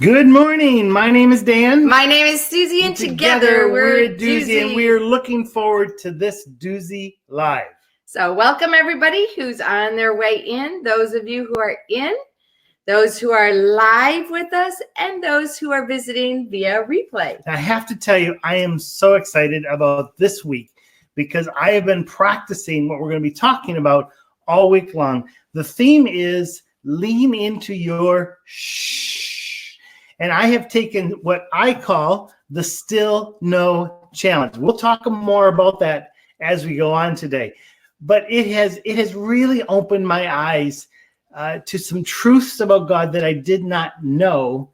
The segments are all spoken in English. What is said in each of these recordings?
Good morning. My name is Dan. My name is Suzie, and together we're Duzie. And we are looking forward to this Duzie Live. So welcome everybody who's on their way in, those of you who are in, those who are live with us, and those who are visiting via replay. I have to tell you, I am so excited about this week because I have been practicing what we're going to be talking about all week long. The theme is lean into your shh. And I have taken what I call the Still No Challenge. We'll talk more about that as we go on today. But it has really opened my eyes to some truths about God that I did not know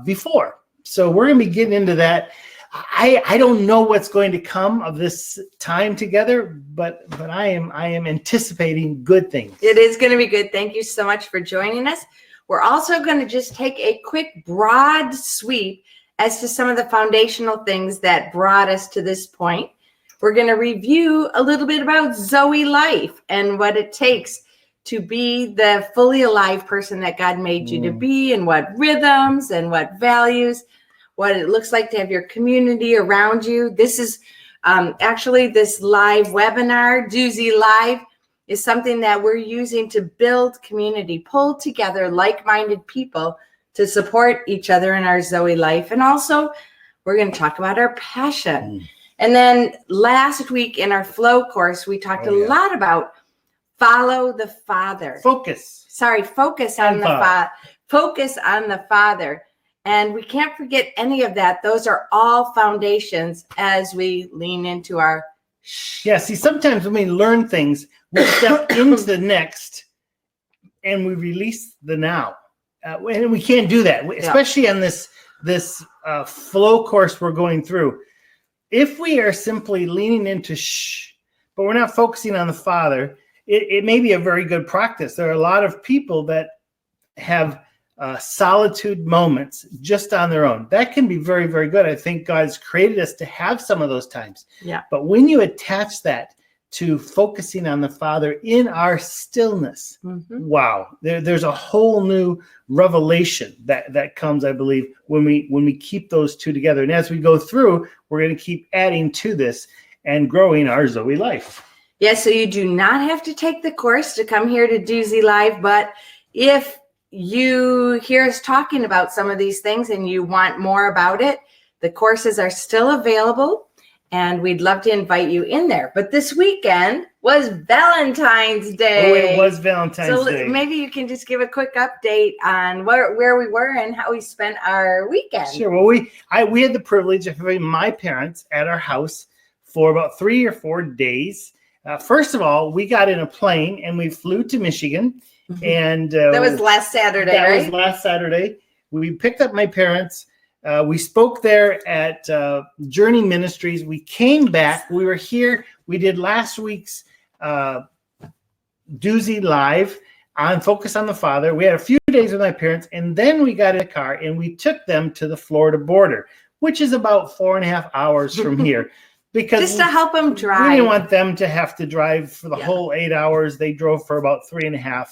before. So we're going to be getting into that. I don't know what's going to come of this time together, but I am anticipating good things. It is going to be good. Thank you so much for joining us. We're also going to just take a quick broad sweep as to some of the foundational things that brought us to this point. We're going to review a little bit about Zoe life and what it takes to be the fully alive person that God made you to be, and what rhythms and what values, what it looks like to have your community around you. This is actually this live webinar, Duzie Live, is something that we're using to build community, pull together like-minded people to support each other in our Zoe life. And also, we're going to talk about our passion. And then last week in our flow course, we talked a lot about follow the Father. Focus on the Father. And we can't forget any of that. Those are all foundations as we lean into our Yeah, see, sometimes when we learn things, we step into the next and we release the now. And we can't do that, especially on this flow course we're going through. If we are simply leaning into shh, but we're not focusing on the Father, it may be a very good practice. There are a lot of people that have solitude moments just on their own. That can be very, very good. I think God's created us to have some of those times. Yeah. But when you attach that to focusing on the Father in our stillness, wow, there's a whole new revelation that comes, I believe, when we keep those two together. And as we go through, we're going to keep adding to this and growing our Zoe life. Yeah, so you do not have to take the course to come here to Duzie Live, but if you hear us talking about some of these things and you want more about it, the courses are still available and we'd love to invite you in there. But this weekend was Valentine's Day. Oh, it was Valentine's Day. So maybe you can just give a quick update on where we were and how we spent our weekend. Sure. Well, we had the privilege of having my parents at our house for about 3 or 4 days. First of all, we got in a plane and we flew to Michigan. And that was last Saturday, That right? was last Saturday. We picked up my parents. We spoke there at Journey Ministries. We came back. We were here. We did last week's Duzie Live on Focus on the Father. We had a few days with my parents, and then we got in a car and we took them to the Florida border, which is about 4.5 hours from here. Because just to help them drive. We didn't want them to have to drive for the whole 8 hours. They drove for about 3.5.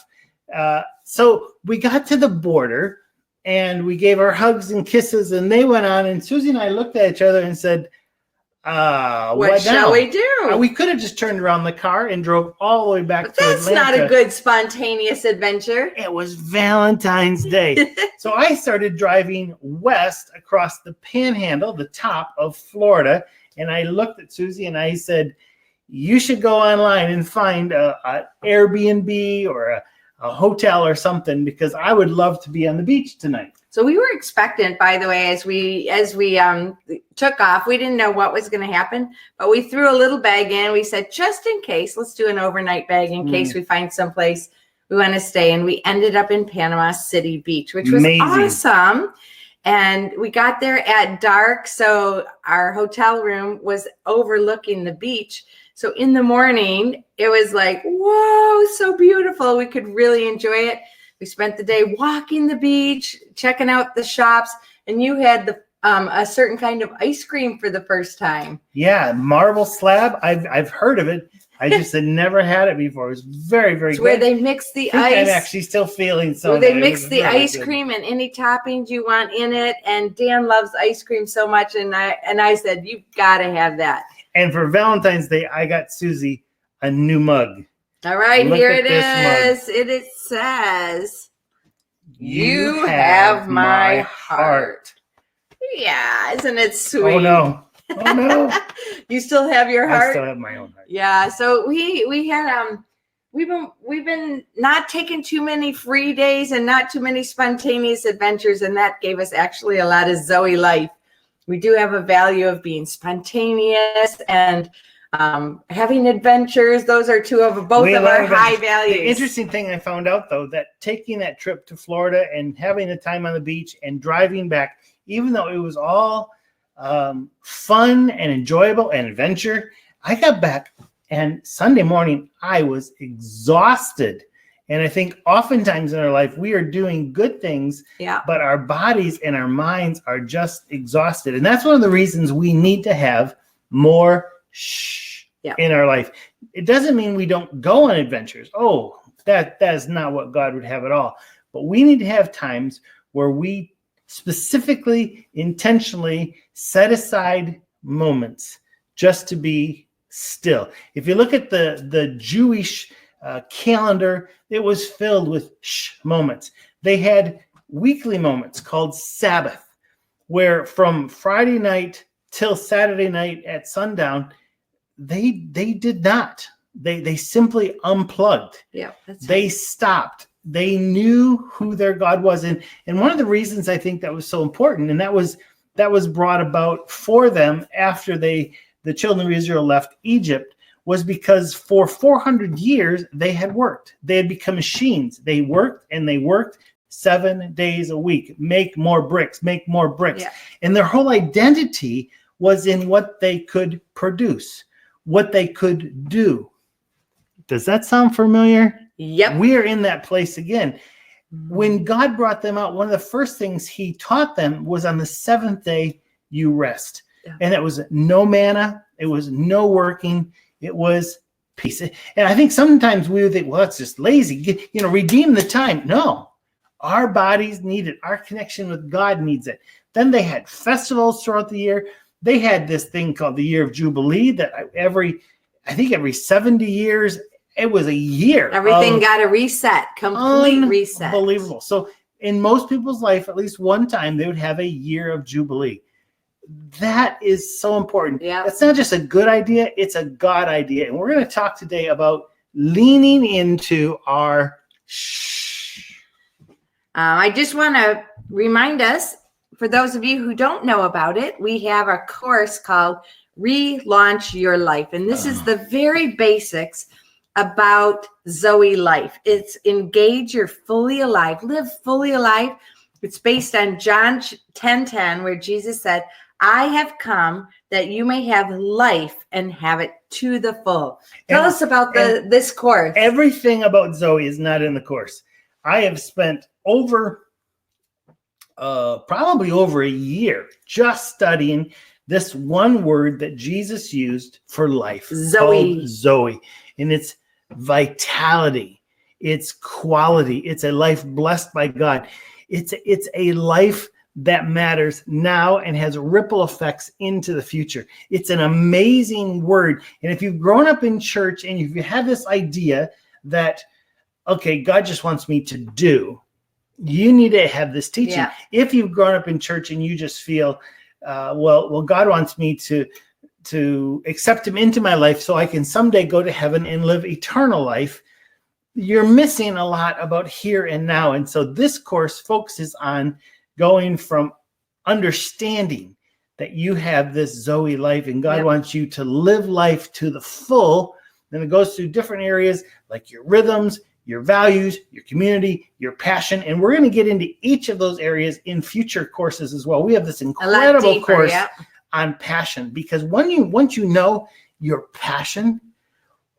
So we got to the border and we gave our hugs and kisses, and they went on, and Suzie and I looked at each other and said, what shall we do? We could have just turned around the car and drove all the way back to Atlanta. That's not a good spontaneous adventure. It was Valentine's Day. So I started driving west across the panhandle, the top of Florida, and I looked at Suzie and I said, you should go online and find an Airbnb or a hotel or something, because I would love to be on the beach tonight. So we were expectant, by the way, as we took off. We didn't know what was going to happen, but we threw a little bag in. We said, just in case, let's do an overnight bag in case we find someplace we want to stay. And we ended up in Panama City Beach, which was awesome. And we got there at dark, so our hotel room was overlooking the beach. So in the morning, it was like, whoa, so beautiful. We could really enjoy it. We spent the day walking the beach, checking out the shops, and you had the a certain kind of ice cream for the first time. Yeah, marble slab. I've heard of it. I just had never had it before. It was very, very It's good. where they mix the I think ice. I'm actually still feeling some Where of they that. It mix was the really ice good. cream and any toppings you want in it. And Dan loves ice cream so much. And I said, you've got to have that. And for Valentine's Day, I got Susie a new mug. All right, Look here at it this mug. is. It says, you have my heart. Yeah, isn't it sweet? Oh no. Oh no. You still have your heart? I still have my own heart. Yeah, so we had we've been not taking too many free days and not too many spontaneous adventures, and that gave us actually a lot of Zoe life. We do have a value of being spontaneous and having adventures. Those are both of our high values. The interesting thing I found out, though, that taking that trip to Florida and having the time on the beach and driving back, even though it was all fun and enjoyable and adventure, I got back and Sunday morning I was exhausted. And I think oftentimes in our life we are doing good things, but our bodies and our minds are just exhausted. And that's one of the reasons we need to have more shh in our life. It doesn't mean we don't go on adventures. Oh, that is not what God would have at all. But we need to have times where we specifically, intentionally set aside moments just to be still. If you look at the Jewish calendar, it was filled with shh moments. They had weekly moments called Sabbath, where from Friday night till Saturday night at sundown, they did not. They simply unplugged. Yeah, they stopped. They knew who their God was. And one of the reasons I think that was so important, and that was brought about for them after the children of Israel left Egypt, was because for 400 years they had worked. They had become machines. They worked 7 days a week, make more bricks. Yeah. And their whole identity was in what they could produce, what they could do. Does that sound familiar? Yep. We are in that place again. When God brought them out, one of the first things he taught them was on the seventh day, you rest. Yeah. And it was no manna. It was no working. It was peace. And I think sometimes we would think, well, it's just lazy. Redeem the time. No, our bodies need it. Our connection with God needs it. Then they had festivals throughout the year. They had this thing called the Year of Jubilee that every 70 years, it was a year. Everything got a reset, complete reset. Unbelievable. So in most people's life, at least one time, they would have a year of Jubilee. That is so important. Yeah. It's not just a good idea, it's a God idea. And we're going to talk today about leaning into our shh. I just want to remind us, for those of you who don't know about it, we have a course called Relaunch Your Life. And this is the very basics about Zoe life. It's engage, you're fully alive, live fully alive. It's based on John 10:10, where Jesus said, I have come that you may have life and have it to the full. Tell us about this course. Everything about Zoe is not in the course. I have spent probably over a year just studying this one word that Jesus used for life. Zoe. And it's vitality. It's quality. It's a life blessed by God. It's a life that matters now and has ripple effects into the future. It's an amazing word. And if you've grown up in church and if you have this idea that, okay, God just wants me to do, you need to have this teaching. Yeah. If you've grown up in church and you just feel, well, God wants me to accept him into my life so I can someday go to heaven and live eternal life, you're missing a lot about here and now. And so this course focuses on going from understanding that you have this Zoe life and God wants you to live life to the full. Then it goes through different areas like your rhythms, your values, your community, your passion. And we're going to get into each of those areas in future courses as well. We have this incredible course on passion, because once you know your passion,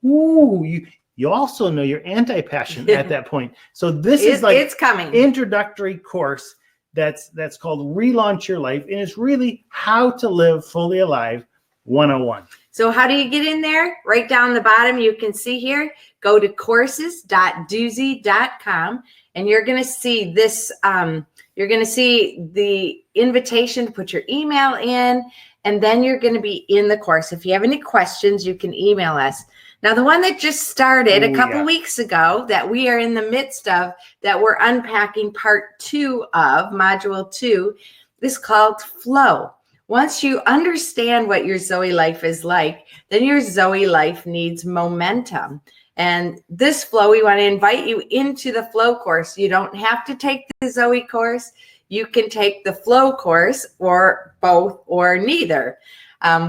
you also know your anti-passion at that point. So this is like it's coming introductory course that's called Relaunch Your Life. And it's really how to live fully alive 101. So how do you get in there? Right down the bottom, you can see here, go to courses.duzie.com, and you're going to see this. You're going to see the invitation to put your email in, and then you're going to be in the course. If you have any questions, you can email us. Now, the one that just started a couple weeks ago that we are in the midst of, that we're unpacking part 2 of, module 2, is called Flow. Once you understand what your Zoe life is like, then your Zoe life needs momentum. And this flow, we want to invite you into the flow course. You don't have to take the Zoe course. You can take the flow course, or both, or neither.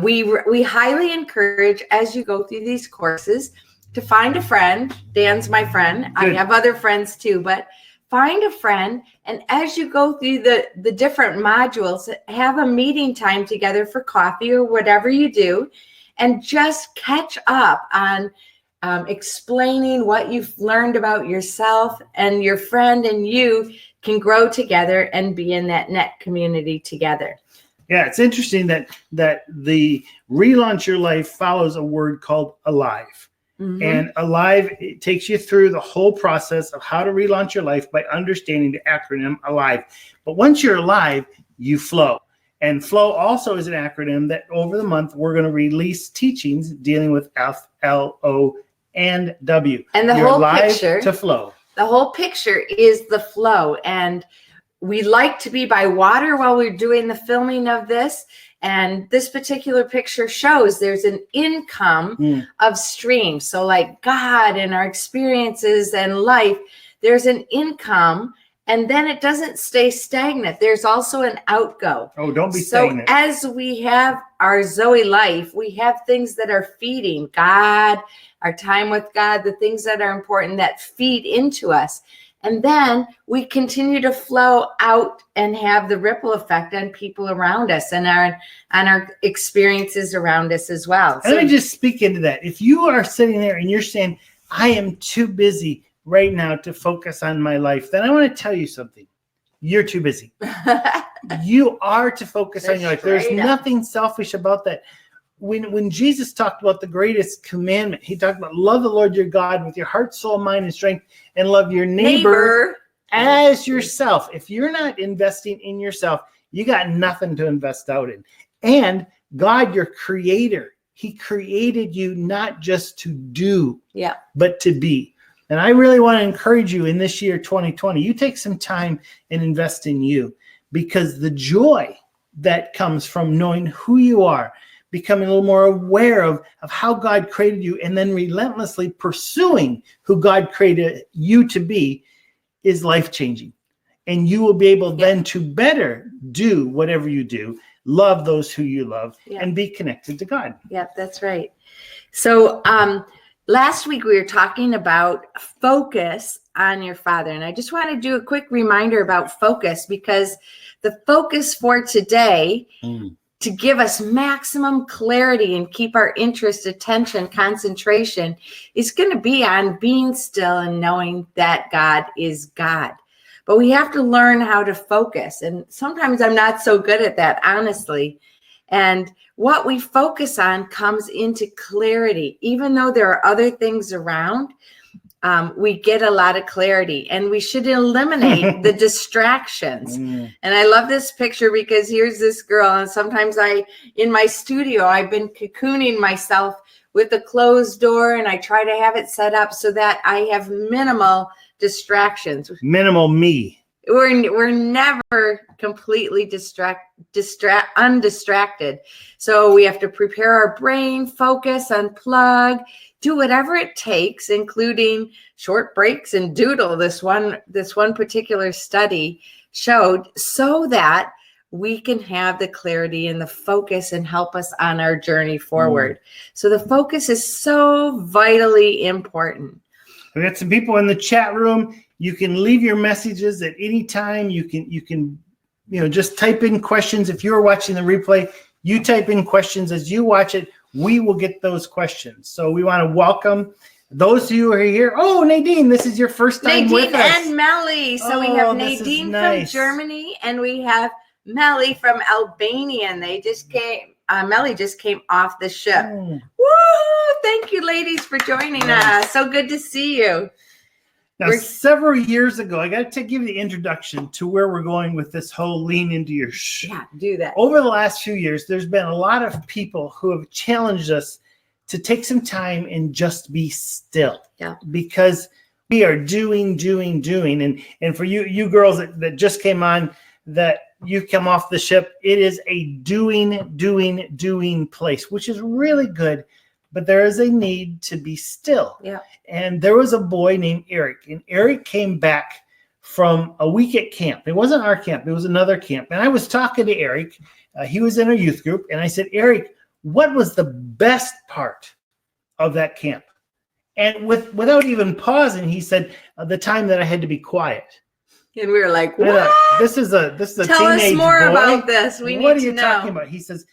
We highly encourage, as you go through these courses, to find a friend. Dan's my friend. Good. I have other friends too, but find a friend. And as you go through the different modules, have a meeting time together for coffee or whatever you do, and just catch up on explaining what you've learned about yourself, and your friend and you can grow together and be in that net community together. Yeah, it's interesting that the Relaunch Your Life follows a word called alive. Mm-hmm. And alive, it takes you through the whole process of how to relaunch your life by understanding the acronym alive. But once you're alive, you flow. And flow also is an acronym that over the month we're going to release teachings dealing with F, L, O, and W. And the whole picture to flow. The whole picture is the flow. And we like to be by water while we're doing the filming of this. And this particular picture shows there's an income of streams. So like God and our experiences and life, there's an income, and then it doesn't stay stagnant. There's also an outgo. Oh, don't be stagnant. So as we have our Zoe life, we have things that are feeding God, our time with God, the things that are important that feed into us. And then we continue to flow out and have the ripple effect on people around us and on our experiences around us as well. So, let me just speak into that. If you are sitting there and you're saying, I am too busy right now to focus on my life, then I want to tell you something. You're too busy. You are to focus on your life. There's nothing selfish about that. When Jesus talked about the greatest commandment, he talked about love the Lord your God with your heart, soul, mind, and strength, and love your neighbor as yourself. If you're not investing in yourself, you got nothing to invest out in. And God, your creator, he created you not just to do, but to be. And I really want to encourage you in this year, 2020, you take some time and invest in you, because the joy that comes from knowing who you are, becoming a little more aware of how God created you, and then relentlessly pursuing who God created you to be, is life-changing. And you will be able then to better do whatever you do, love those who you love, and be connected to God. Yep, that's right. So last week we were talking about focus on your Father. And I just want to do a quick reminder about focus, because the focus for today to give us maximum clarity and keep our interest, attention, concentration is going to be on being still and knowing that God is God. But we have to learn how to focus. And sometimes I'm not so good at that, honestly. And what we focus on comes into clarity. Even though there are other things around, we get a lot of clarity, and we should eliminate the distractions. And I love this picture, because here's this girl, and sometimes in my studio, I've been cocooning myself with a closed door, and I try to have it set up so that I have minimal distractions. Minimal me. We're never completely undistracted. So we have to prepare our brain, focus, unplug, do whatever it takes, including short breaks and doodle. This one particular study showed, so that we can have the clarity and the focus and help us on our journey forward. So the focus is so vitally important. We got some people in the chat room. You can leave your messages at any time. You can just type in questions. If you're watching the replay, you type in questions as you watch it. We will get those questions. So we want to welcome those of you who are here. Oh, Nadine, this is your first time with us. Nadine and Melly. So we have Nadine from Germany, and we have Melly from Albania, and they just came Melly just came off the ship. Mm. Woo! Thank you, ladies, for joining us. So good to see you. Now, several years ago, I got to give you the introduction to where we're going with this whole lean into your shh. Yeah, do that. Over the last few years, there's been a lot of people who have challenged us to take some time and just be still. Yeah. Because we are doing. And for you girls that just came on, that you come off the ship, it is a doing place, which is really good. But there is a need to be still. Yeah. And there was a boy named Eric, and Eric came back from a week at camp. It wasn't our camp, it was another camp. And I was talking to Eric. He was in a youth group, and I said, Eric, what was the best part of that camp? And without even pausing, he said, the time that I had to be quiet. And we were like, what? This is a Tell us teenage more boy. about this. We What need are to you know. talking about? He says,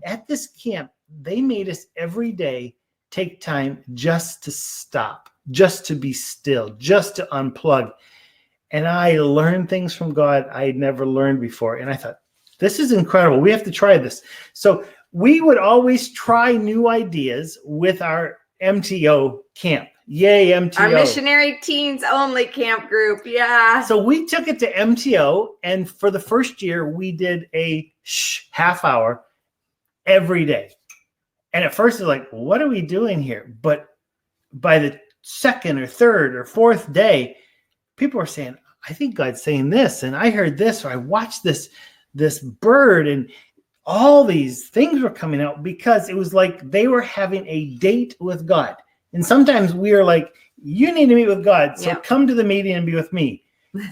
at this camp, they made us every day take time just to stop, just to be still, just to unplug. And I learned things from God I had never learned before. And I thought, this is incredible. We have to try this. So we would always try new ideas with our MTO camp. Yay, MTO. Our missionary teens only camp group. Yeah. So we took it to MTO, and for the first year, we did a half hour every day. And at first, it's like, what are we doing here? But by the second or third or fourth day, people were saying, I think God's saying this, and I heard this, or I watched this bird, and all these things were coming out because it was like they were having a date with God. And sometimes we are like, you need to meet with God, so come to the meeting and be with me.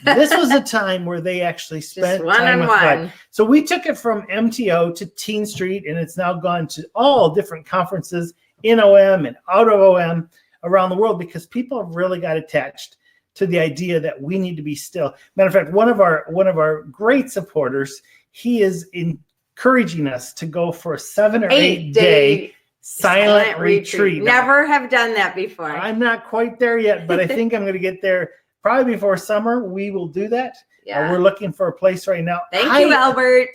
This was a time where they actually spent time with God. So we took it from MTO to Teen Street, and it's now gone to all different conferences in OM and out of OM around the world, because people have really got attached to the idea that we need to be still. Matter of fact, one of our great supporters, he is encouraging us to go for a 7 or 8 day silent retreat. Never have done that before. I'm not quite there yet, but I think I'm going to get there probably before summer. We will do that. Yeah. We're looking for a place right now. Thank you, Albert.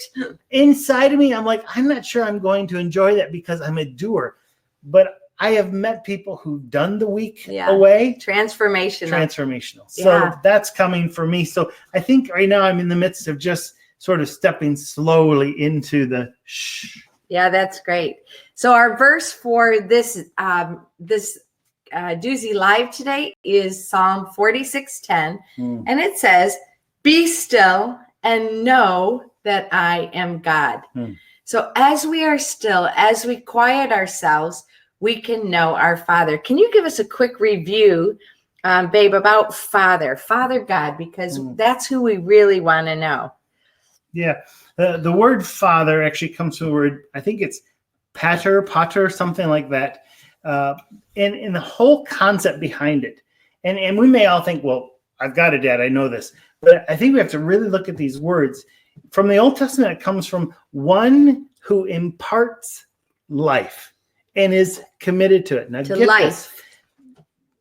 Inside of me, I'm like, I'm not sure I'm going to enjoy that because I'm a doer. But I have met people who've done the week away. Transformational. So that's coming for me. So I think right now I'm in the midst of just sort of stepping slowly into the shh. Yeah, that's great. So our verse for this Duzie Live today is Psalm 46:10, and it says, "Be still and know that I am God." So as we are still, as we quiet ourselves, we can know our Father. Can you give us a quick review, babe, about Father God, because that's who we really want to know. Yeah. The word father actually comes from the word, I think it's pater, something like that. And the whole concept behind it. And we may all think, well, I've got a dad, I know this. But I think we have to really look at these words. From the Old Testament, it comes from one who imparts life and is committed to it. Now, to get life. This.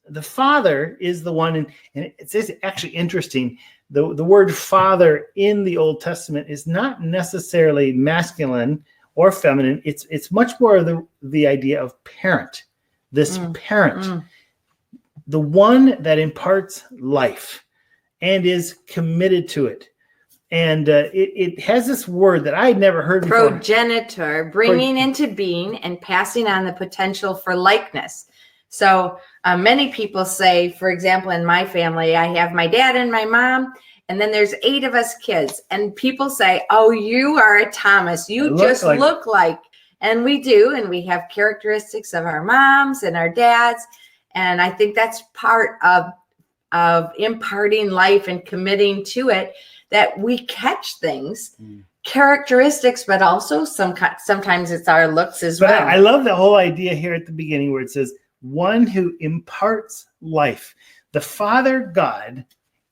The father is the one, and it's actually interesting. The word father in the Old Testament is not necessarily masculine or feminine. It's much more of the idea of parent. This parent, the one that imparts life and is committed to it. And it has this word that I had never heard before. Progenitor, bringing into being and passing on the potential for likeness. So many people say, for example, in my family, I have my dad and my mom, and then there's 8 of us kids. And people say, oh, you are a Thomas. You just look like. And we do. And we have characteristics of our moms and our dads. And I think that's part of imparting life and committing to it, that we catch things, characteristics, but also sometimes it's our looks as well. I love the whole idea here at the beginning where it says, one who imparts life. The Father God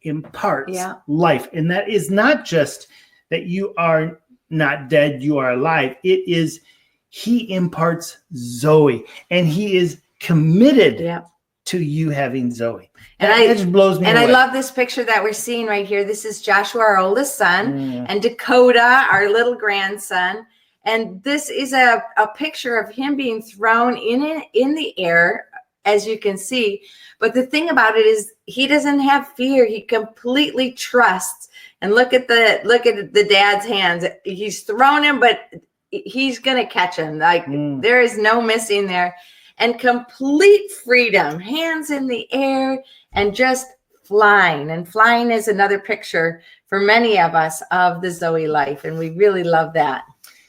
imparts life. And that is not just that you are not dead, you are alive. It is, he imparts Zoe, and he is committed to you having Zoe. And that just blows me away. I love this picture that we're seeing right here. This is Joshua, our oldest son, and Dakota, our little grandson. And this is a picture of him being thrown in the air, as you can see. But the thing about it is he doesn't have fear. He completely trusts. And look at the dad's hands. He's thrown him, but he's going to catch him. Like there is no missing there. And complete freedom, hands in the air and just flying. And flying is another picture for many of us of the Zoe life. And we really love that.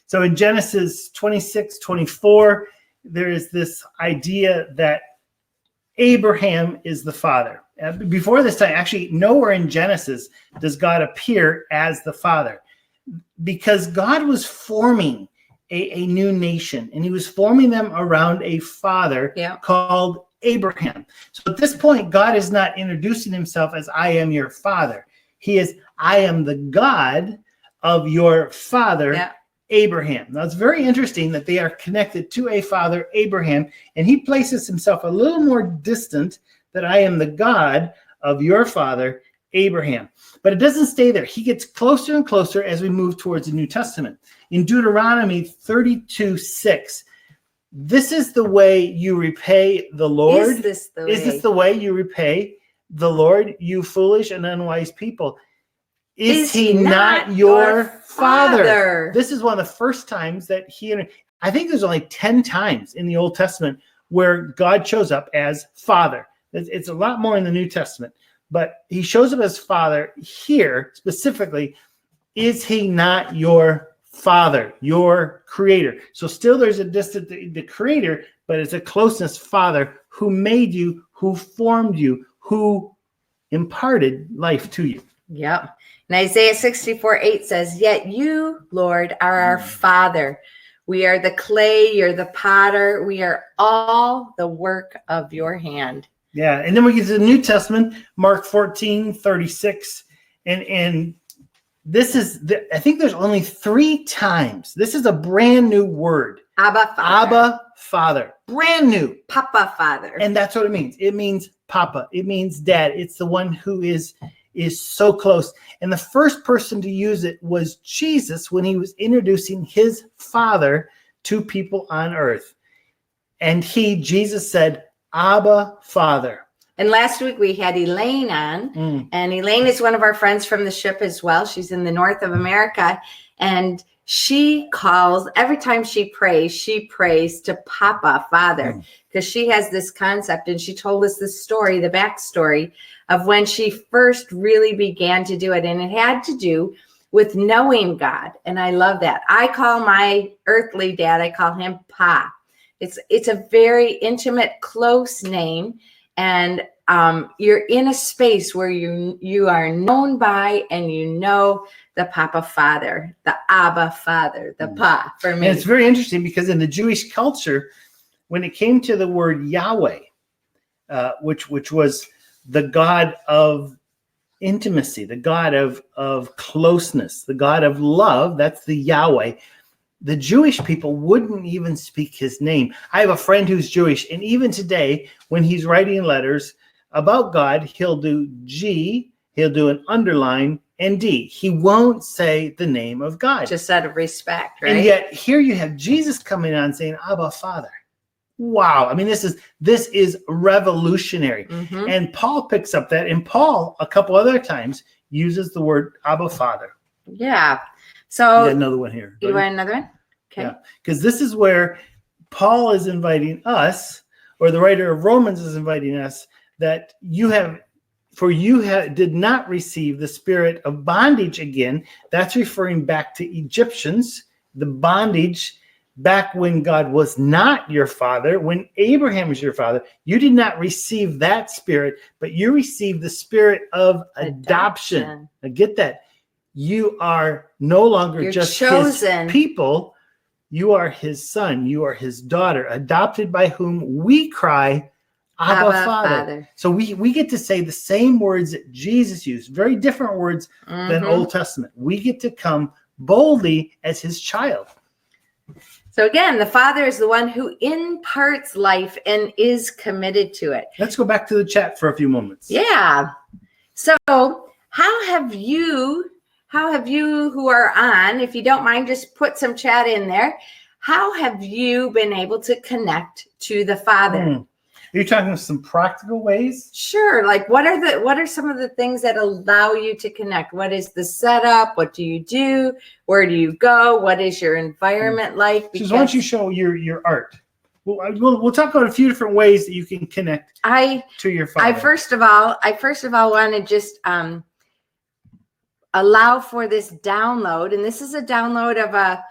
So in Genesis 26:24, there is this idea that Abraham is the father. Before this time, actually, nowhere in Genesis does God appear as the father, because God was forming a new nation, and he was forming them around a father called Abraham. So at this point, God is not introducing himself as I am your father. He is, I am the God of your father, Abraham. Now, it's very interesting that they are connected to a father, Abraham, and he places himself a little more distant, that I am the God of your father, Abraham. But it doesn't stay there. He gets closer and closer as we move towards the New Testament. In Deuteronomy 32:6, this is the way you repay the Lord. Is this the way you repay the Lord, you foolish and unwise people? Is he not your father? This is one of the first times that I think there's only 10 times in the Old Testament where God shows up as father. It's a lot more in the New Testament, but he shows up as father here specifically. Is he not your father, your creator? So still there's a distance, the creator, but it's a closeness, father who made you, who formed you, who imparted life to you. Yep. And Isaiah 64:8 says, yet you, Lord, are our father. We are the clay, you're the potter. We are all the work of your hand. Yeah. And then we get to the New Testament, Mark 14:36. And this is, I think there's only 3 times. This is a brand new word. Abba, Father. Abba, Father. Brand new. Papa, Father. And that's what it means. It means Papa. It means Dad. It's the one who is so close. And the first person to use it was Jesus when he was introducing his Father to people on earth. And Jesus said, Abba, Father. And last week we had Elaine on, and Elaine is one of our friends from the ship as well. She's in the north of America, and she calls, every time she prays to Papa, Father, because she has this concept, and she told us this story, the backstory of when she first really began to do it. And it had to do with knowing God. And I love that. I call my earthly dad, I call him Pa. It's a very intimate, close name. And you're in a space where you are known by, and you know the Papa Father, the Abba Father, the Pa for me. And it's very interesting because in the Jewish culture, when it came to the word Yahweh, which was the God of intimacy, the God of closeness, the God of love, that's the Yahweh. The Jewish people wouldn't even speak his name. I have a friend who's Jewish, and even today, when he's writing letters about God, he'll do G, he'll do an underline, and D. He won't say the name of God. Just out of respect, right? And yet here you have Jesus coming on saying, Abba, Father. Wow. I mean, this is revolutionary. And Paul picks up that, and Paul, a couple other times, uses the word Abba, Father. Yeah. So you got another one here. You want another one? Okay. Yeah. Because this is where Paul is inviting us, or the writer of Romans is inviting us, that did not receive the spirit of bondage again. That's referring back to Egyptians, the bondage back when God was not your father, when Abraham was your father. You did not receive that spirit, but you received the spirit of adoption. Now get that. You are no longer just chosen. His people. You are his son. You are his daughter, adopted by whom we cry, Abba, Father. So we get to say the same words that Jesus used, very different words than Old Testament. We get to come boldly as his child. So again, the Father is the one who imparts life and is committed to it. Let's go back to the chat for a few moments. Yeah. So how have you how have you who are on, if you don't mind, just put some chat in there. How have you been able to connect to the Father? Are you talking some practical ways? Sure. Like what are some of the things that allow you to connect? What is the setup? What do you do? Where do you go? What is your environment like? Just why don't you show your art? We'll talk about a few different ways that you can connect to your Father. I first of all want to just allow for this download, and this is a download of a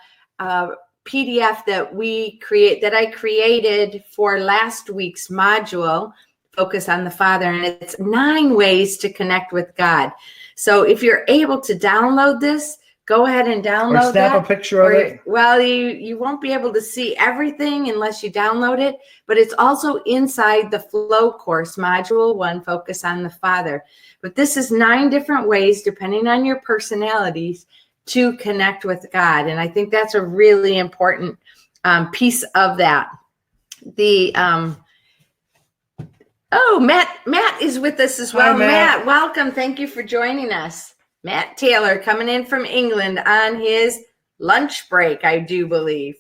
PDF that I created for last week's module, Focus on the Father, and it's 9 ways to connect with God. So if you're able to download this, go ahead and download or snap a picture of it. Well, you won't be able to see everything unless you download it, but it's also inside the Flow course, Module 1, Focus on the Father. But this is 9 different ways, depending on your personalities, to connect with God. And I think that's a really important piece of that. Matt is with us as well. Hi, Matt. Welcome. Thank you for joining us. Matt Taylor coming in from England on his lunch break, I do believe.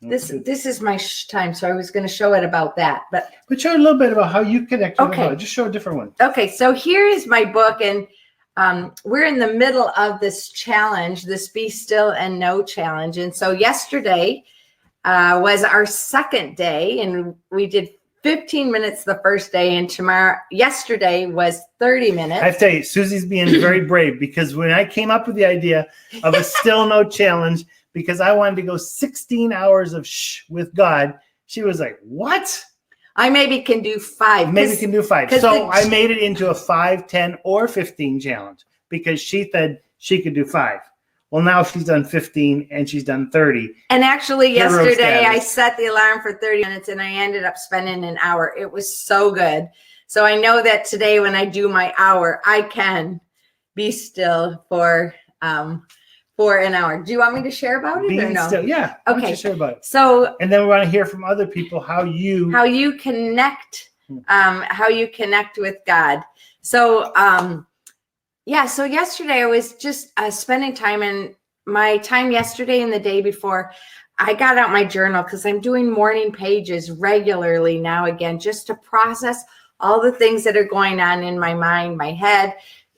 This is my time, so I was going to show it about that. But show a little bit about how you connect with God. Just show a different one. Okay, so here is my book, and we're in the middle of this challenge, this Be Still and Know challenge. And so yesterday was our second day, and we did 15 minutes the first day, and yesterday was 30 minutes. I have to tell you, Susie's being very brave, because when I came up with the idea of a Still No challenge, because I wanted to go 16 hours of shh with God, she was like, what? I maybe can do 5. Maybe can do 5. So I made it into a 5, 10, or 15 challenge, because she said she could do 5. Well, now she's done 15 and she's done 30. And actually yesterday I set the alarm for 30 minutes and I ended up spending an hour. It was so good. So I know that today when I do my hour, I can be still for an hour. Do you want me to share about it or no? Still, yeah. Okay. Why don't you share about it? So, and then we want to hear from other people how you connect, how you connect with God. So, so yesterday I was just spending time, and my time yesterday and the day before, I got out my journal because I'm doing morning pages regularly now again, just to process all the things that are going on in my mind, my head.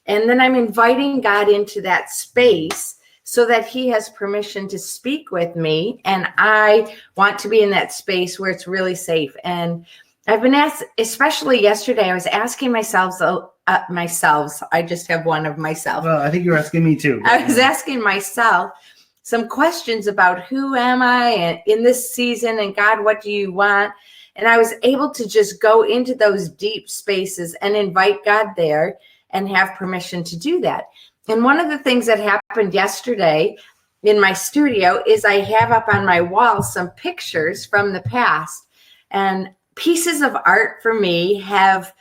And then I'm inviting God into that space so that he has permission to speak with me. And I want to be in that space where it's really safe. And I've been asked, especially yesterday, I was asking myself, I just have one of myself. Well, I think you were asking me too. I was asking myself some questions about who am I in this season, and God, what do you want? And I was able to just go into those deep spaces and invite God there and have permission to do that. And one of the things that happened yesterday in my studio is I have up on my wall some pictures from the past, and pieces of art for me have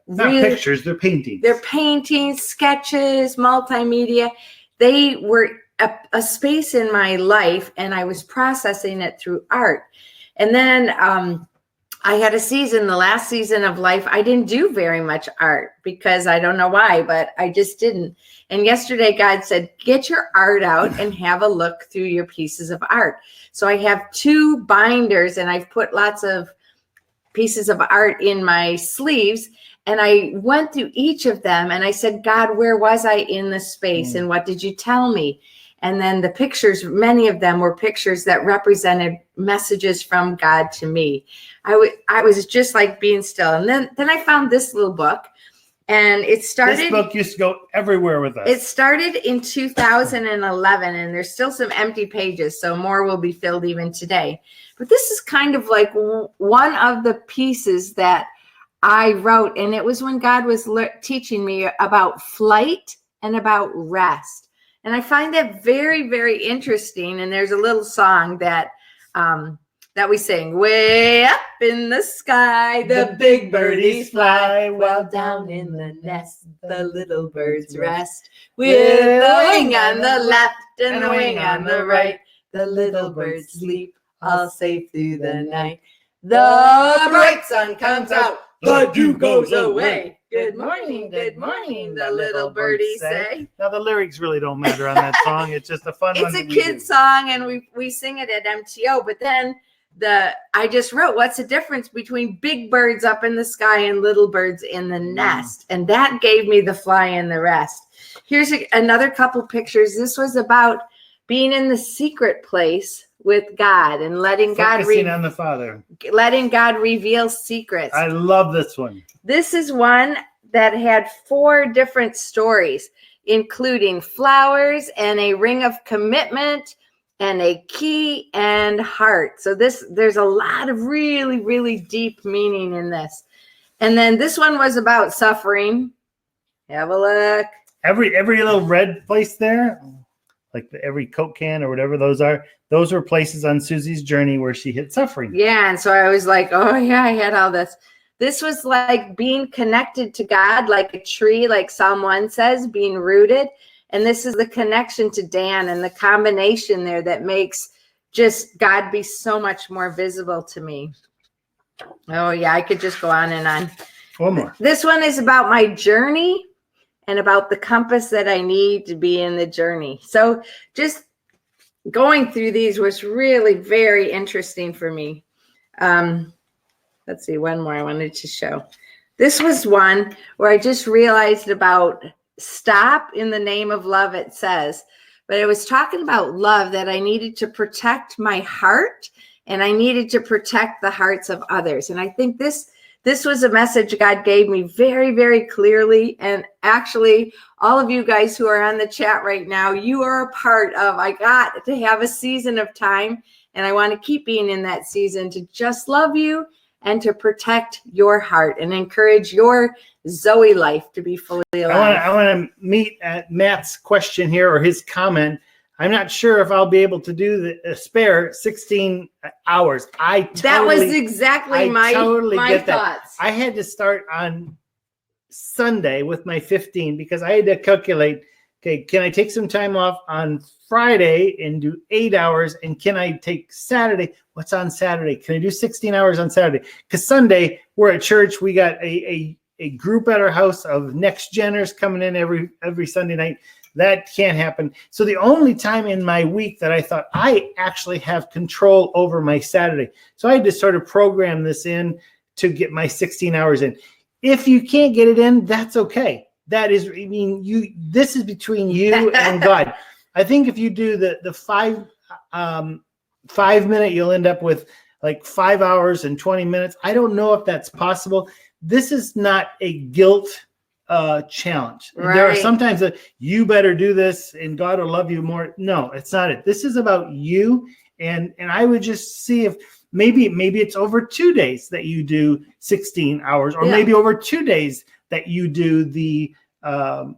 not pictures, they're paintings. They're paintings, sketches, multimedia. They were a space in my life, and I was processing it through art. And then I had a season, the last season of life, I didn't do very much art because I don't know why, but I just didn't. And yesterday God said, get your art out and have a look through your pieces of art. So I have 2 binders, and I've put lots of pieces of art in my sleeves. And I went through each of them and I said, God, where was I in this space? And what did you tell me? And then the pictures, many of them were pictures that represented messages from God to me. I was just like being still. And then I found this little book, and it started. This book used to go everywhere with us. It started in 2011, and there's still some empty pages, so more will be filled even today. But this is kind of like one of the pieces that I wrote, and it was when God was teaching me about flight and about rest. And I find that very, very interesting. And there's a little song that we sing. Way up in the sky, the big birdies fly, while down in the nest, the little birds rest. With the wing on the left and the wing on the right, the little birds sleep all safe through the night. The bright sun comes out, the dew goes away. Good morning, the little birdies say. Now the lyrics really don't matter on that song. It's just a fun one. It's a kid song, and we sing it at MTO. But then I just wrote, what's the difference between big birds up in the sky and little birds in the nest? And that gave me the fly in the rest. Here's another couple pictures. This was about being in the secret place with God and letting God on the Father, letting God reveal secrets. I love this one. This is one that had 4 different stories, including flowers and a ring of commitment and a key and heart. So there's a lot of really, really deep meaning in this. And then this one was about suffering. Have a look. Every little red place there, like every Coke can or whatever those are, those were places on Susie's journey where she hit suffering. Yeah, and so I was like, oh yeah, I had all this. This was like being connected to God, like a tree, like Psalm 1 says, being rooted. And this is the connection to Dan and the combination there that makes just God be so much more visible to me. Oh yeah, I could just go on and on. One more. This one is about my journey and about the compass that I need to be in the journey. So just going through these was really very interesting for me. Let's see, one more I wanted to show. This was one where I just realized about stop in the name of love, it says. But it was talking about love, that I needed to protect my heart and I needed to protect the hearts of others. And I think this was a message God gave me very, very clearly. And actually, all of you guys who are on the chat right now, you are a part of, I got to have a season of time. And I want to keep being in that season to just love you and to protect your heart and encourage your Zoe life to be fully alive. I want to meet at Matt's question here, or his comment. I'm not sure if I'll be able to do the spare 16 hours. That was exactly my thoughts. I had to start on Sunday with my 15 because I had to calculate, okay, can I take some time off on Friday and do 8 hours? And can I take Saturday? What's on Saturday? Can I do 16 hours on Saturday? Because Sunday we're at church. We got a group at our house of next geners coming in every Sunday night. That can't happen. So the only time in my week that I thought I actually have control over my Saturday. So I had to sort of program this in to get my 16 hours in. If you can't get it in, that's okay. That is, I mean, this is between you and God. I think if you do the 5 minute, you'll end up with like 5 hours and 20 minutes. I don't know if that's possible. This is not a guilt challenge. Right. There are sometimes that you better do this and God will love you more. No, it's not it. This is about you. And I would just see if maybe it's over 2 days that you do 16 hours, or maybe over 2 days that you do the 5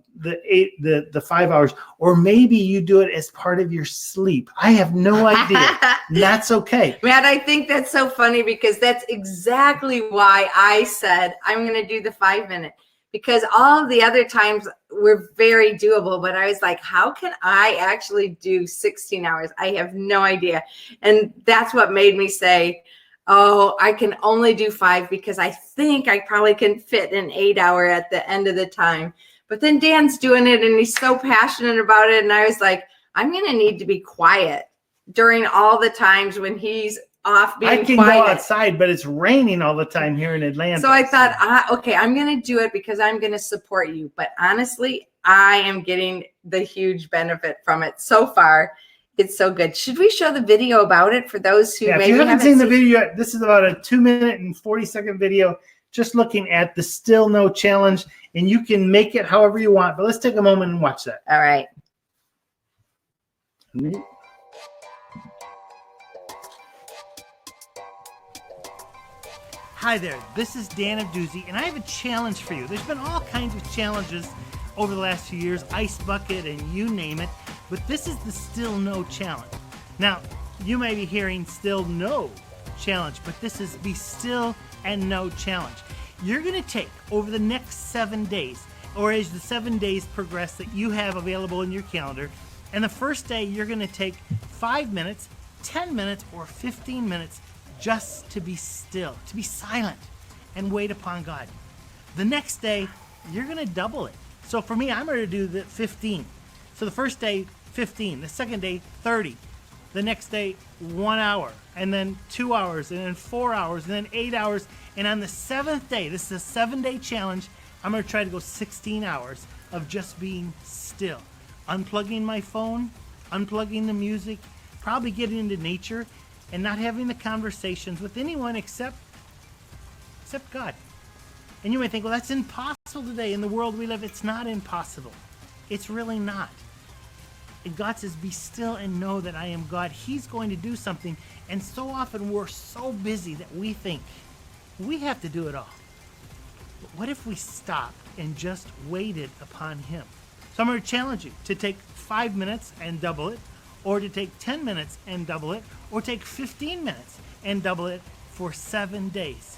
hours, or maybe you do it as part of your sleep. I have no idea. That's okay. Matt, I think that's so funny because that's exactly why I said I'm going to do the 5 minute, because all of the other times were very doable, but I was like, how can I actually do 16 hours? I have no idea. And that's what made me say, oh, I can only do 5 because I think I probably can fit an 8 hour at the end of the time. But then Dan's doing it and he's so passionate about it. And I was like, I'm going to need to be quiet during all the times when he's off being quiet. I can go outside, but it's raining all the time here in Atlanta. So I thought, okay, I'm going to do it because I'm going to support you. But honestly, I am getting the huge benefit from it so far. It's so good. Should we show the video about it for those who maybe if you haven't seen the video yet? This is about a 2 minute and 40-second video just looking at the Still No Challenge, and you can make it however you want. But let's take a moment and watch that. All right. Hi there, this is Dan of Duzie, and I have a challenge for you. There's been all kinds of challenges over the last few years, Ice Bucket and you name it, but this is the Still No Challenge. Now, you may be hearing Still No Challenge, but this is Be Still and No Challenge. You're going to take over the next 7 days, or as the 7 days progress that you have available in your calendar, and the first day you're going to take 5 minutes, 10 minutes, or 15 minutes just to be still, to be silent and wait upon God. The next day, you're going to double it. So for me, I'm going to do the 15. So the first day, 15. The second day, 30. The next day, 1 hour. And then 2 hours. And then 4 hours. And then 8 hours. And on the 7th day, this is a 7-day challenge, I'm going to try to go 16 hours of just being still. Unplugging my phone, unplugging the music, probably getting into nature, and not having the conversations with anyone except God. And you may think, well, that's impossible today in the world we live. It's not impossible. It's really not. And God says, be still and know that I am God. He's going to do something. And so often we're so busy that we think we have to do it all. But what if we stopped and just waited upon him? So I'm going to challenge you to take 5 minutes and double it, or to take 10 minutes and double it, or take 15 minutes and double it for 7 days.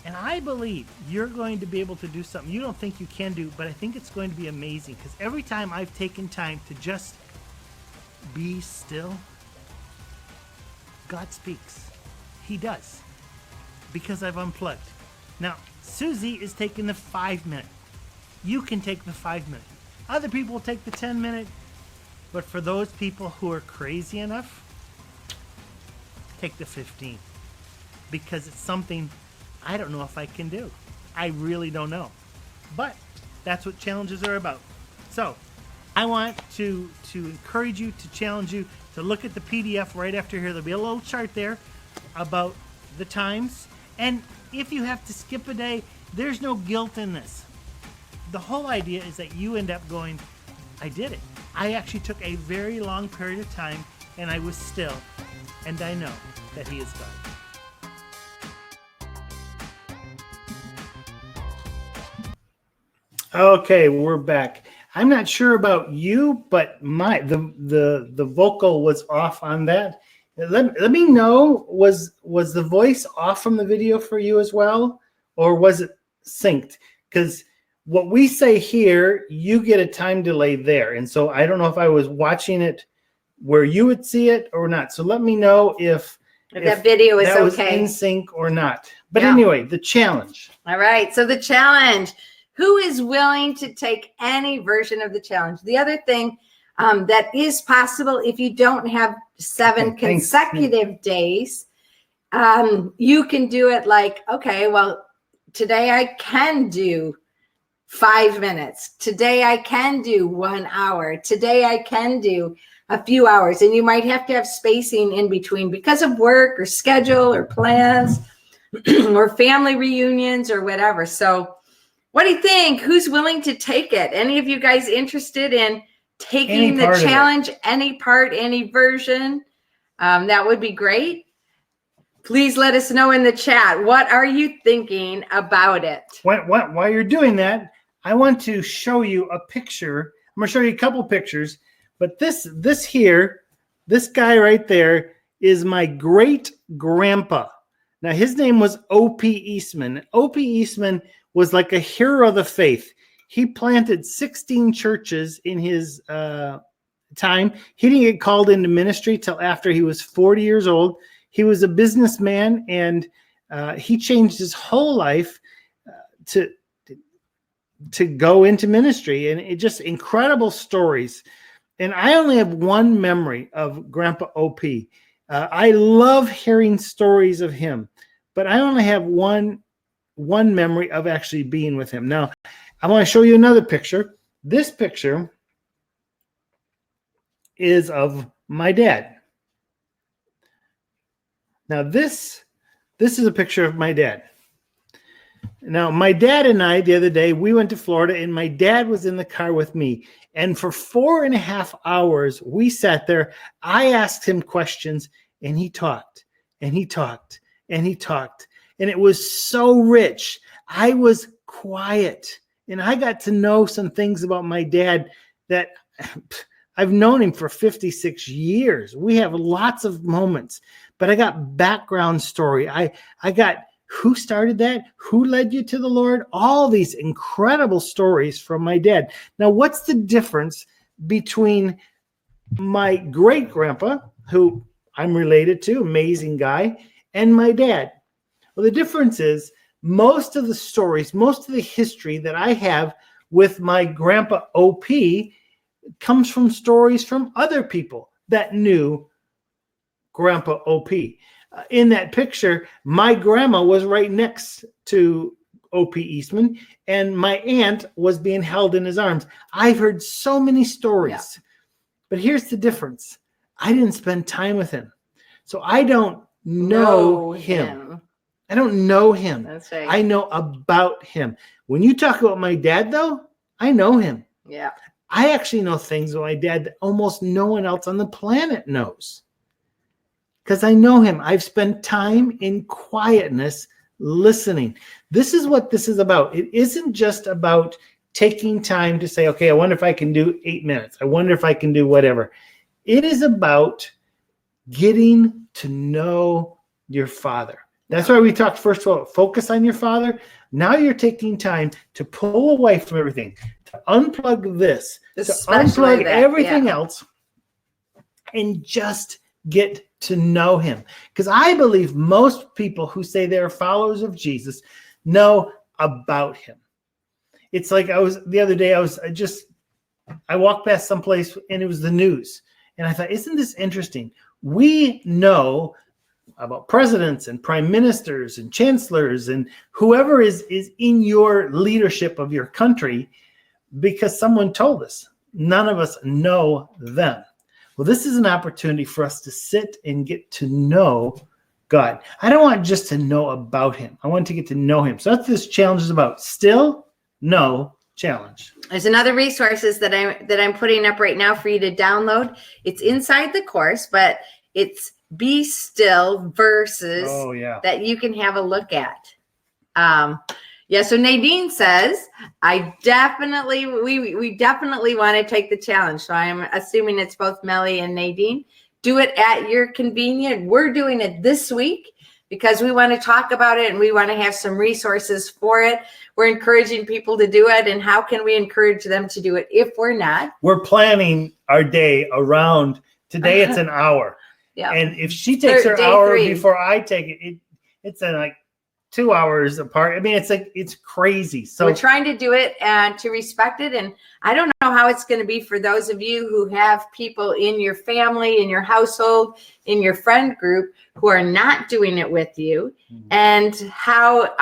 And I believe you're going to be able to do something you don't think you can do, but I think it's going to be amazing, because every time I've taken time to just be still, God speaks. He does, because I've unplugged. Now, Susie is taking the 5 minute. You can take the 5 minute. Other people will take the 10 minute. But for those people who are crazy enough, take the 15. Because it's something I don't know if I can do. I really don't know. But that's what challenges are about. So I want to encourage you, to challenge you to look at the PDF right after here. There'll be a little chart there about the times. And if you have to skip a day, there's no guilt in this. The whole idea is that you end up going, I did it. I actually took a very long period of time, and I was still, and I know that he is God. Okay, we're back. I'm not sure about you, but the vocal was off on that. Let me know, was the voice off from the video for you as well, or was it synced? Because what we say here, you get a time delay there. And so I don't know if I was watching it where you would see it or not. So let me know if that video is that was okay. in sync or not. But Yeah. anyway, the challenge. All right. So the challenge. Who is willing to take any version of the challenge? The other thing that is possible, if you don't have 7 consecutive days, you can do it like, okay, well, today I can do 5 minutes. Today I can do 1 hour. Today I can do a few hours. And you might have to have spacing in between because of work or schedule or plans or family reunions or whatever. So what do you think? Who's willing to take it? Any of you guys interested in taking the challenge? Any part, any version? That would be great. Please let us know in the chat. What are you thinking about it? While you're doing that, I want to show you a picture. I'm going to show you a couple pictures. But this guy right there is my great grandpa. Now, his name was O.P. Eastman. O.P. Eastman was like a hero of the faith. He planted 16 churches in his time. He didn't get called into ministry till after he was 40 years old. He was a businessman, and he changed his whole life to go into ministry. And it just incredible stories. And I only have one memory of Grandpa O.P. I love hearing stories of him, but I only have one memory of actually being with him. Now, I want to show you another picture. This picture is of my dad. Now, this is a picture of my dad. Now, my dad and I, the other day, we went to Florida, and my dad was in the car with me. And for 4.5 hours, we sat there. I asked him questions, and he talked, and he talked, and he talked. And it was so rich. I was quiet, and I got to know some things about my dad that I've known him for 56 years. We have lots of moments, but I got background story. I got who started that, who led you to the Lord, all these incredible stories from my dad. Now, what's the difference between my great grandpa, who I'm related to, amazing guy, and my dad? Well, the difference is most of the stories, most of the history that I have with my grandpa OP comes from stories from other people that knew Grandpa OP. In that picture, my grandma was right next to OP Eastman, and my aunt was being held in his arms. I've heard so many stories, but here's the difference. I didn't spend time with him, so I don't know him. I don't know him. That's right. I know about him. When you talk about my dad, though, I know him. Yeah. I actually know things about my dad that almost no one else on the planet knows. Because I know him. I've spent time in quietness listening. This is what this is about. It isn't just about taking time to say, okay, I wonder if I can do 8 minutes. I wonder if I can do whatever. It is about getting to know your Father. That's why we talked first about focus on your Father. Now you're taking time to pull away from everything, to unplug this, to unplug everything else, and just get to know him. Because I believe most people who say they're followers of Jesus know about him. It's like the other day, I walked past someplace and it was the news. And I thought, isn't this interesting? We know about presidents and prime ministers and chancellors and whoever is in your leadership of your country because someone told us. None of us know them. Well, this is an opportunity for us to sit and get to know God. I don't want just to know about him. I want to get to know him. So that's what this challenge is about. Still, no challenge. There's another resources that I'm putting up right now for you to download. It's inside the course, but it's Be Still verses that you can have a look at. So Nadine says, we definitely want to take the challenge. So I'm assuming it's both Melly and Nadine. Do it at your convenience. We're doing it this week because we want to talk about it and we want to have some resources for it. We're encouraging people to do it. And how can we encourage them to do it if we're not? We're planning our day around, today it's an hour. Yeah. And if she takes her hour before I take it, it's like 2 hours apart. I mean, it's crazy. So we're trying to do it and to respect it. And I don't know how it's going to be for those of you who have people in your family, in your household, in your friend group who are not doing it with you, and how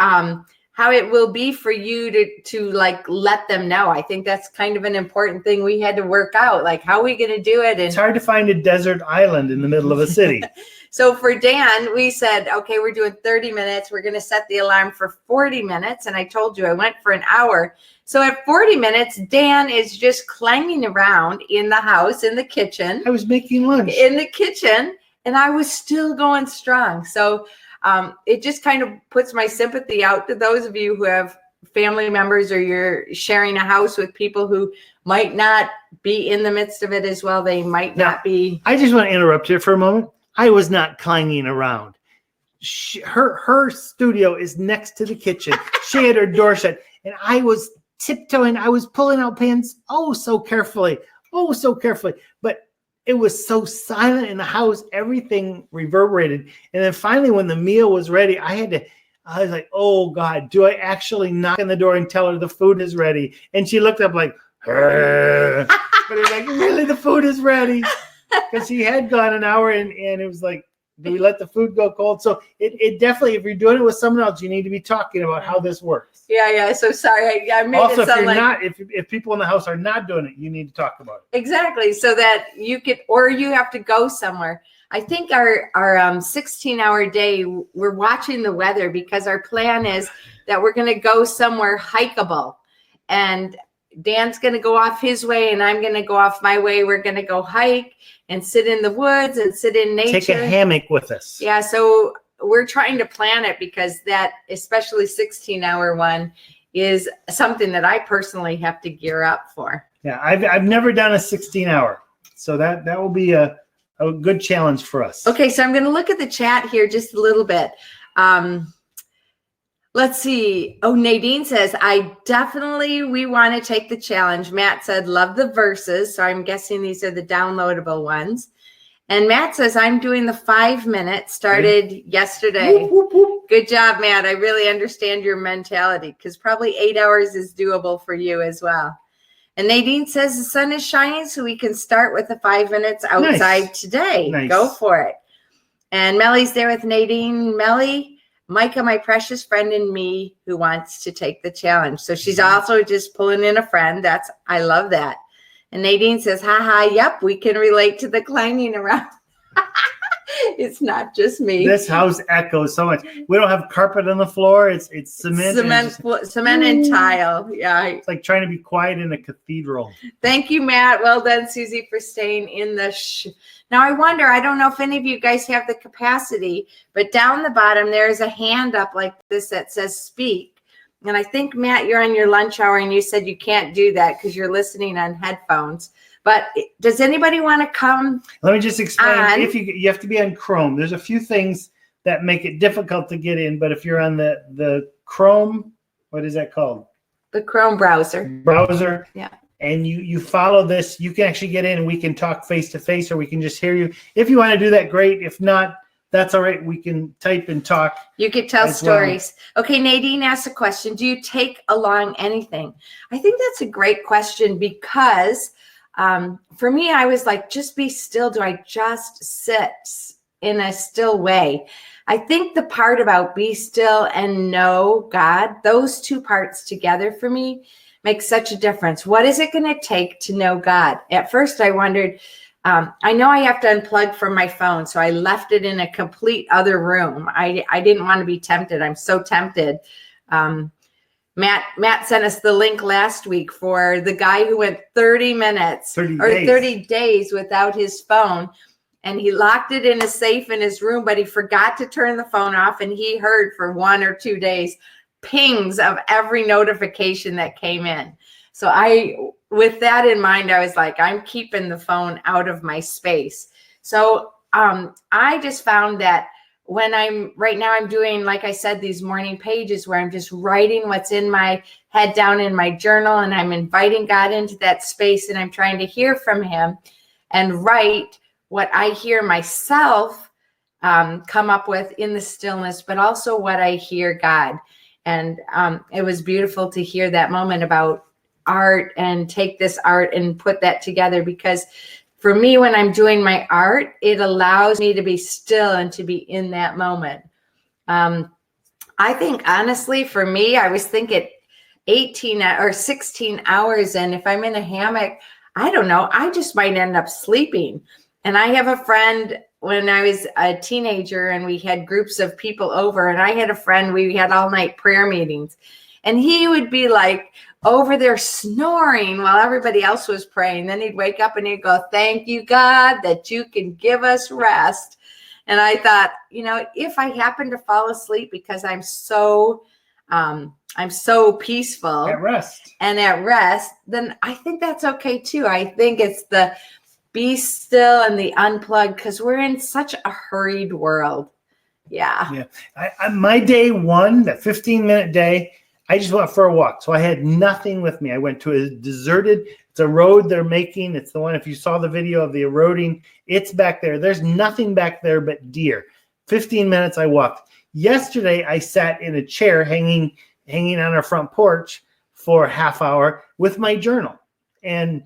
it will be for you to like let them know. I think that's kind of an important thing we had to work out. Like, how are we going to do it? And it's hard to find a desert island in the middle of a city. So for Dan, we said, okay, we're doing 30 minutes. We're going to set the alarm for 40 minutes. And I told you I went for an hour. So at 40 minutes, Dan is just clanging around in the house, in the kitchen. I was making lunch. In the kitchen, and I was still going strong. So it just kind of puts my sympathy out to those of you who have family members or you're sharing a house with people who might not be in the midst of it as well. They might not be. I just want to interrupt here for a moment. I was not clanging around. Her studio is next to the kitchen. She had her door shut, and I was tiptoeing. I was pulling out pans so carefully. But it was so silent in the house. Everything reverberated. And then finally, when the meal was ready, I was like, oh, God, do I actually knock on the door and tell her the food is ready? And she looked up like, but it was like, really, the food is ready? Because she had gone an hour and it was like, do we let the food go cold? So it definitely, if you're doing it with someone else, you need to be talking about how this works. Yeah. So sorry, I made also, it sound if people in the house are not doing it, you need to talk about it. Exactly, so that you could, or you have to go somewhere. I think our 16-hour day, we're watching the weather because our plan is that we're going to go somewhere hikeable, and Dan's going to go off his way and I'm going to go off my way. We're going to go hike and sit in the woods and sit in nature. Take a hammock with us. Yeah, so we're trying to plan it because that, especially 16-hour one, is something that I personally have to gear up for. Yeah, I've never done a 16-hour, so that will be a good challenge for us. Okay, so I'm going to look at the chat here just a little bit. Let's see. Oh, Nadine says, we want to take the challenge. Matt said, love the verses. So I'm guessing these are the downloadable ones. And Matt says, I'm doing the 5 minutes, started yesterday. Whoop, whoop, whoop. Good job, Matt. I really understand your mentality because probably 8 hours is doable for you as well. And Nadine says the sun is shining, so we can start with the 5 minutes outside today. Nice. Go for it. And Melly's there with Nadine. Melly, Micah, my precious friend, and me who wants to take the challenge. So she's also just pulling in a friend. I love that. And Nadine says, haha, yep, we can relate to the clanging around. It's not just me. This house echoes so much. We don't have carpet on the floor. It's cement. Cement and tile. Yeah. It's like trying to be quiet in a cathedral. Thank you, Matt. Well done, Susie, for staying in the shh. Now, I wonder, I don't know if any of you guys have the capacity, but down the bottom, there's a hand up like this that says speak. And I think, Matt, you're on your lunch hour and you said you can't do that because you're listening on headphones. But does anybody want to come? Let me just explain. If you have to be on Chrome. There's a few things that make it difficult to get in. But if you're on the Chrome, what is that called? The Chrome browser. Yeah. And you follow this, you can actually get in and we can talk face to face, or we can just hear you. If you want to do that, great. If not, that's all right. We can type and talk. You could tell stories. Well. Okay, Nadine asked a question. Do you take along anything? I think that's a great question because for me, I was like, just be still. Do I just sit in a still way? I think the part about be still and know God, those two parts together for me make such a difference. What is it going to take to know God? At first, I wondered, I know I have to unplug from my phone, so I left it in a complete other room. I didn't want to be tempted. I'm so tempted. Matt sent us the link last week for the guy who went 30 days without his phone, and he locked it in a safe in his room, but he forgot to turn the phone off, and he heard for 1 or 2 days pings of every notification that came in. So with that in mind, I was like, I'm keeping the phone out of my space. So I just found that right now I'm doing, like I said, these morning pages where I'm just writing what's in my head down in my journal, and I'm inviting God into that space, and I'm trying to hear from him and write what I hear myself come up with in the stillness, but also what I hear God. And it was beautiful to hear that moment about art and take this art and put that together, because for me, when I'm doing my art, it allows me to be still and to be in that moment. I think, honestly, for me, I was thinking 18 or 16 hours. And if I'm in a hammock, I don't know, I just might end up sleeping. And I have a friend when I was a teenager and we had groups of people over, and I had a friend, we had all night prayer meetings, and he would be like over there snoring while everybody else was praying. Then he'd wake up and he'd go, thank you, God, that you can give us rest. And I thought, if I happen to fall asleep because I'm so peaceful at rest, then I think that's okay too. I think it's the be still and the unplug, because we're in such a hurried world. Yeah. My day one, that 15-minute day, I just went for a walk. So I had nothing with me. I went to it's a road they're making. It's the one, if you saw the video of the eroding, it's back there. There's nothing back there but deer. 15 minutes I walked. Yesterday, I sat in a chair hanging on our front porch for a half hour with my journal. And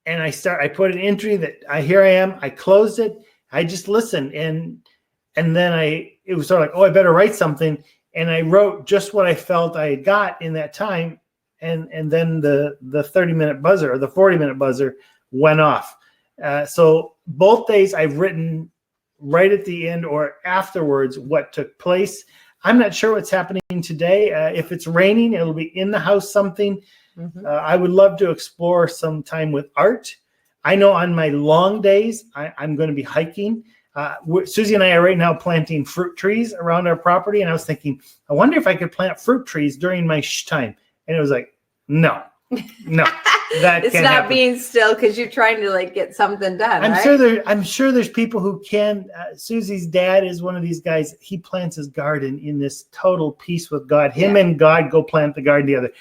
I put an entry that here I am. I closed it. I just listened. And then it was sort of like, oh, I better write something. And I wrote just what I felt I had got in that time. And then the 30-minute buzzer or the 40-minute buzzer went off. So both days I've written right at the end or afterwards what took place. I'm not sure what's happening today. If it's raining, it'll be in the house something. Mm-hmm. I would love to explore some time with art. I know on my long days, I'm going to be hiking. Susie and I are right now planting fruit trees around our property. And I was thinking, I wonder if I could plant fruit trees during my time. And it was like, no, that it's can't not happen. Being still because you're trying to get something done. I'm sure there's people who can. Susie's dad is one of these guys. He plants his garden in this total peace with God. Him and God go plant the garden together.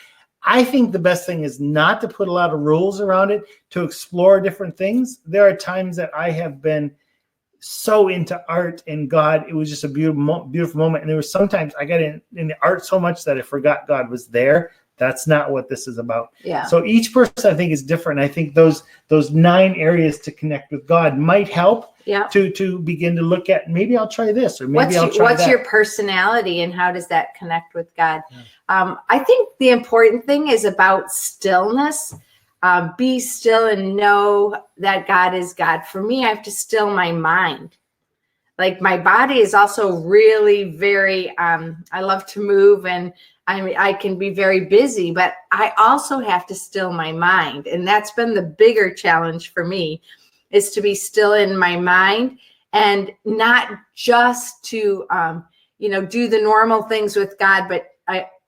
I think the best thing is not to put a lot of rules around it, to explore different things. There are times that I have been so into art and God. It was just a beautiful moment. And there was sometimes I got in the art so much that I forgot God was there. That's not what this is about. Yeah. So each person, I think, is different. I think those 9 areas to connect with God might help to begin to look at, maybe I'll try this, or maybe I'll try that. What's your personality and how does that connect with God? Yeah. I think the important thing is about stillness. Be still and know that God is God. For me, I have to still my mind. Like my body is also really very, I love to move and I can be very busy, but I also have to still my mind. And that's been the bigger challenge for me, is to be still in my mind and not just to, do the normal things with God, but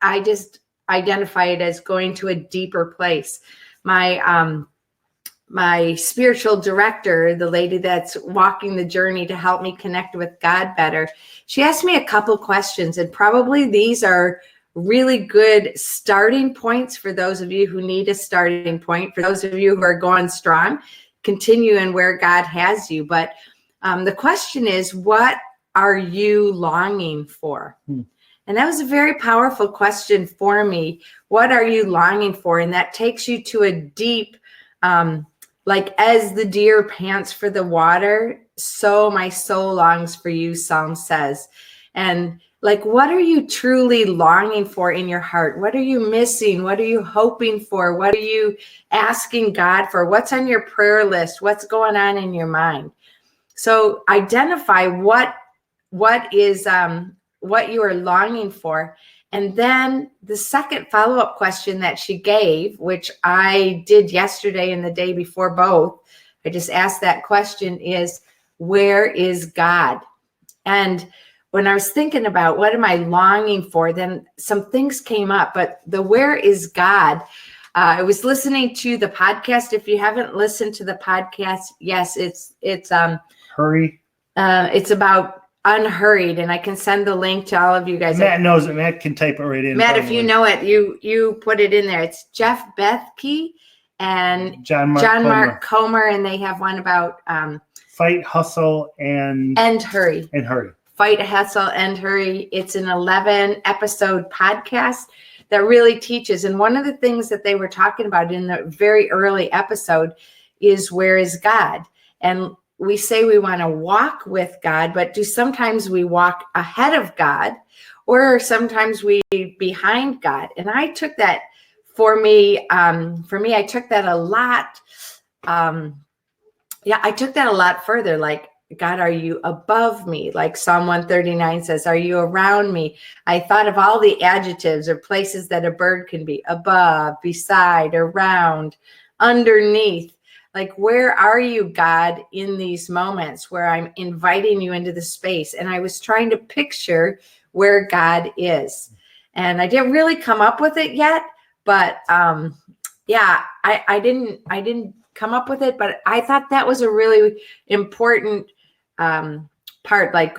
I just identify it as going to a deeper place. My spiritual director, the lady that's walking the journey to help me connect with God better, she asked me a couple questions, and probably these are really good starting points for those of you who need a starting point. For those of you who are going strong, continue in where God has you. But the question is, what are you longing for? And that was a very powerful question for me. What are you longing for? And that takes you to a deep, like as the deer pants for the water, so my soul longs for you, Psalm says. And like, what are you truly longing for in your heart? What are you missing? What are you hoping for? What are you asking God for? What's on your prayer list? What's going on in your mind? So identify what is what you are longing for. And then the second follow-up question that she gave, which I did yesterday and the day before both, I just asked that question, is, where is God? And when I was thinking about what am I longing for, then some things came up, but the where is God? I was listening to the podcast. If you haven't listened to the podcast, yes, it's Hurry. It's about Unhurried, and I can send the link to all of you guys. Matt knows it. Matt can type it right in. Matt, if you know it, you put it in there. It's Jeff Bethke and John Mark Comer, and they have one about fight, hustle, and hurry. And hurry. Fight, hustle, and hurry. It's an 11-episode podcast that really teaches. And one of the things that they were talking about in the very early episode is, where is God? And we say we want to walk with God, but do sometimes we walk ahead of God, or sometimes we behind God? And I took that for me, I took that a lot. I took that a lot further. Like, God, are you above me? Like Psalm 139 says, are you around me? I thought of all the adjectives or places that a bird can be: above, beside, around, underneath. Like, where are you, God, in these moments where I'm inviting you into the space? And I was trying to picture where God is. And I didn't really come up with it yet, but I didn't come up with it, but I thought that was a really important part. Like,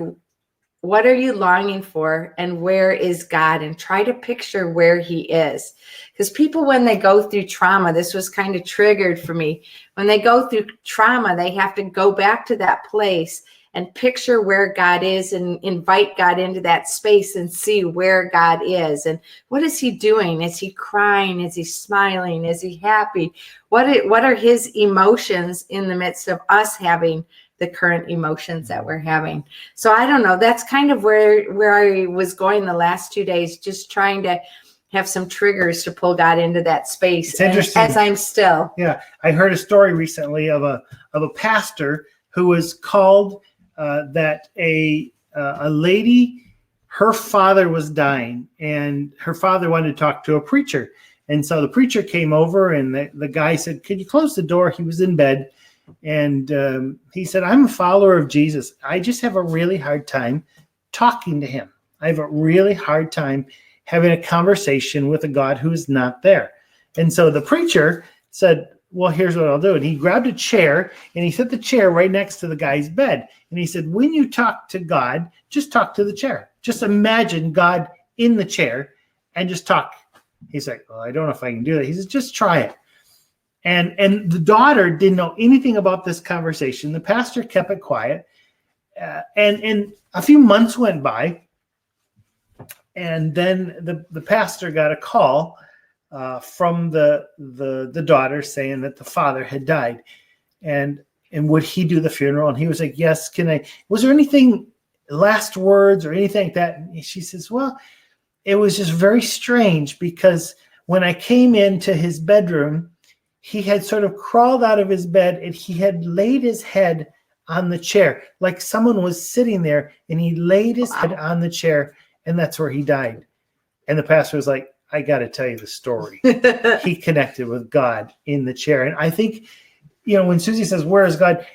what are you longing for, and where is God? And try to picture where he is. Because people, when they go through trauma, this was kind of triggered for me. When they go through trauma, they have to go back to that place and picture where God is and invite God into that space and see where God is. And what is he doing? Is he crying? Is he smiling? Is he happy? What are his emotions in the midst of us having the current emotions that we're having? So I don't know. That's kind of where I was going the last 2 days, just trying to have some triggers to pull God into that space. It's interesting. As I'm still. Yeah. I heard a story recently of a pastor who was called that a lady, her father was dying, and her father wanted to talk to a preacher. And so the preacher came over, and the guy said, "Could you close the door?" He was in bed. And he said, "I'm a follower of Jesus. I just have a really hard time talking to him. I have a really hard time having a conversation with a God who is not there." And so the preacher said, "Well, here's what I'll do." And he grabbed a chair and he set the chair right next to the guy's bed. And he said, "When you talk to God, just talk to the chair. Just imagine God in the chair and just talk." He's like, "Well, I don't know if I can do that." He says, "Just try it." And the daughter didn't know anything about this conversation. The pastor kept it quiet. And a few months went by, and then the pastor got a call from the daughter saying that the father had died, and would he do the funeral? And he was like, yes. Can I? Was there anything, last words or anything like that? And she says, well, it was just very strange because when I came into his bedroom, he had sort of crawled out of his bed and he had laid his head on the chair, like someone was sitting there, and he laid his head on the chair, and that's where he died. And the pastor was like, I got to tell you the story. He connected with God in the chair. And I think, when Suzie says, where is God?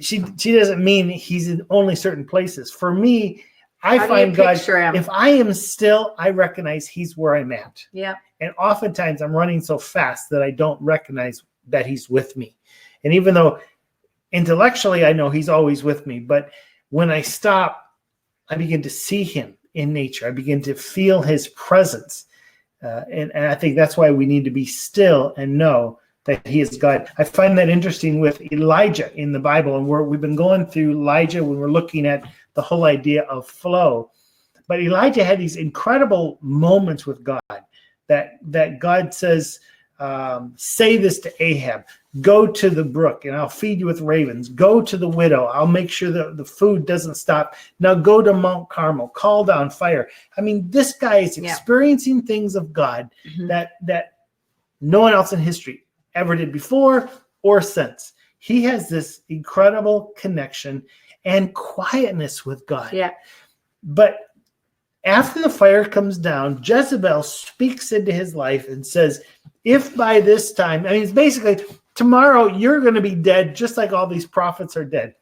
She doesn't mean he's in only certain places. For me, I find God, if I am still, I recognize he's where I'm at. Yeah. And oftentimes I'm running so fast that I don't recognize that he's with me. And even though intellectually I know he's always with me, but when I stop, I begin to see him in nature. I begin to feel his presence. And I think that's why we need to be still and know that he is God. I find that interesting with Elijah in the Bible. And we've been going through Elijah when we're looking at the whole idea of flow. But Elijah had these incredible moments with God that God says, say this to Ahab, go to the brook and I'll feed you with ravens. Go to the widow. I'll make sure that the food doesn't stop. Now go to Mount Carmel, call down fire. I mean, this guy is experiencing things of God that no one else in history ever did before or since. He has this incredible connection and quietness with God. Yeah. But after the fire comes down, Jezebel speaks into his life and says, if by this time, I mean, it's basically, tomorrow you're going to be dead just like all these prophets are dead.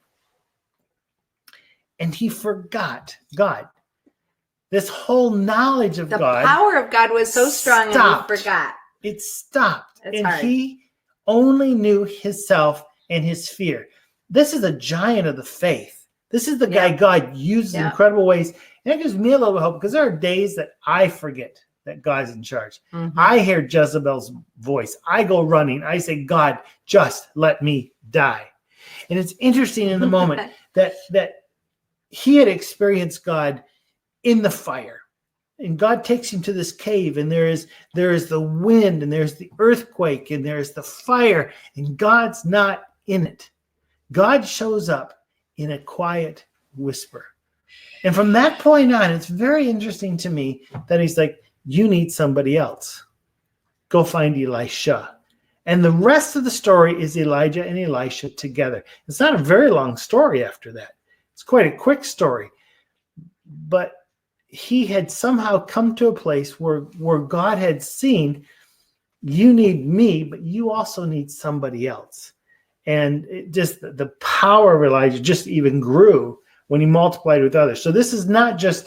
And he forgot God. This whole knowledge of God. The power of God was so strong and he forgot. It stopped. He only knew himself and his fear. This is a giant of the faith. This is the guy God used in incredible ways. And it gives me a little hope because there are days that I forget that God's in charge. I hear Jezebel's voice. I go running. I say, God, just let me die. And it's interesting in the moment that he had experienced God in the fire. And God takes him to this cave, and there is the wind, and there's the earthquake, and there's the fire, and God's not in it. God shows up in a quiet whisper. And from that point on, it's very interesting to me that he's like, you need somebody else. Go find Elisha. And the rest of the story is Elijah and Elisha together. It's not a very long story after that. It's quite a quick story. But he had somehow come to a place where God had seen, you need me, but you also need somebody else. And it just the power of Elijah just even grew when he multiplied with others. So this is not just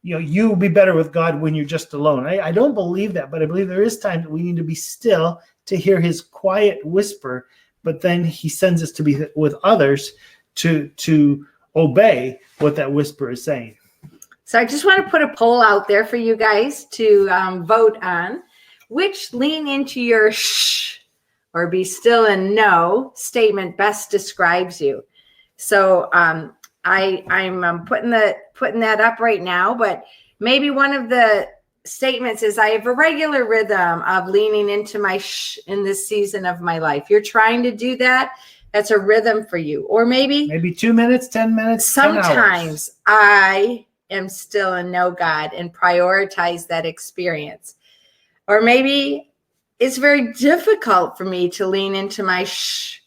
you will be better with God when you're just alone. I don't believe that, but I believe there is time that we need to be still to hear his quiet whisper, but then he sends us to be with others to obey what that whisper is saying. So I just want to put a poll out there for you guys to vote on. Which lean into your shh or be still and know statement best describes you? So I'm putting that up right now, but maybe one of the statements is I have a regular rhythm of leaning into my shh in this season of my life. You're trying to do that. That's a rhythm for you. Or maybe 2 minutes, 10 minutes. Sometimes I am still and know God and prioritize that experience. Or maybe it's very difficult for me to lean into my shh,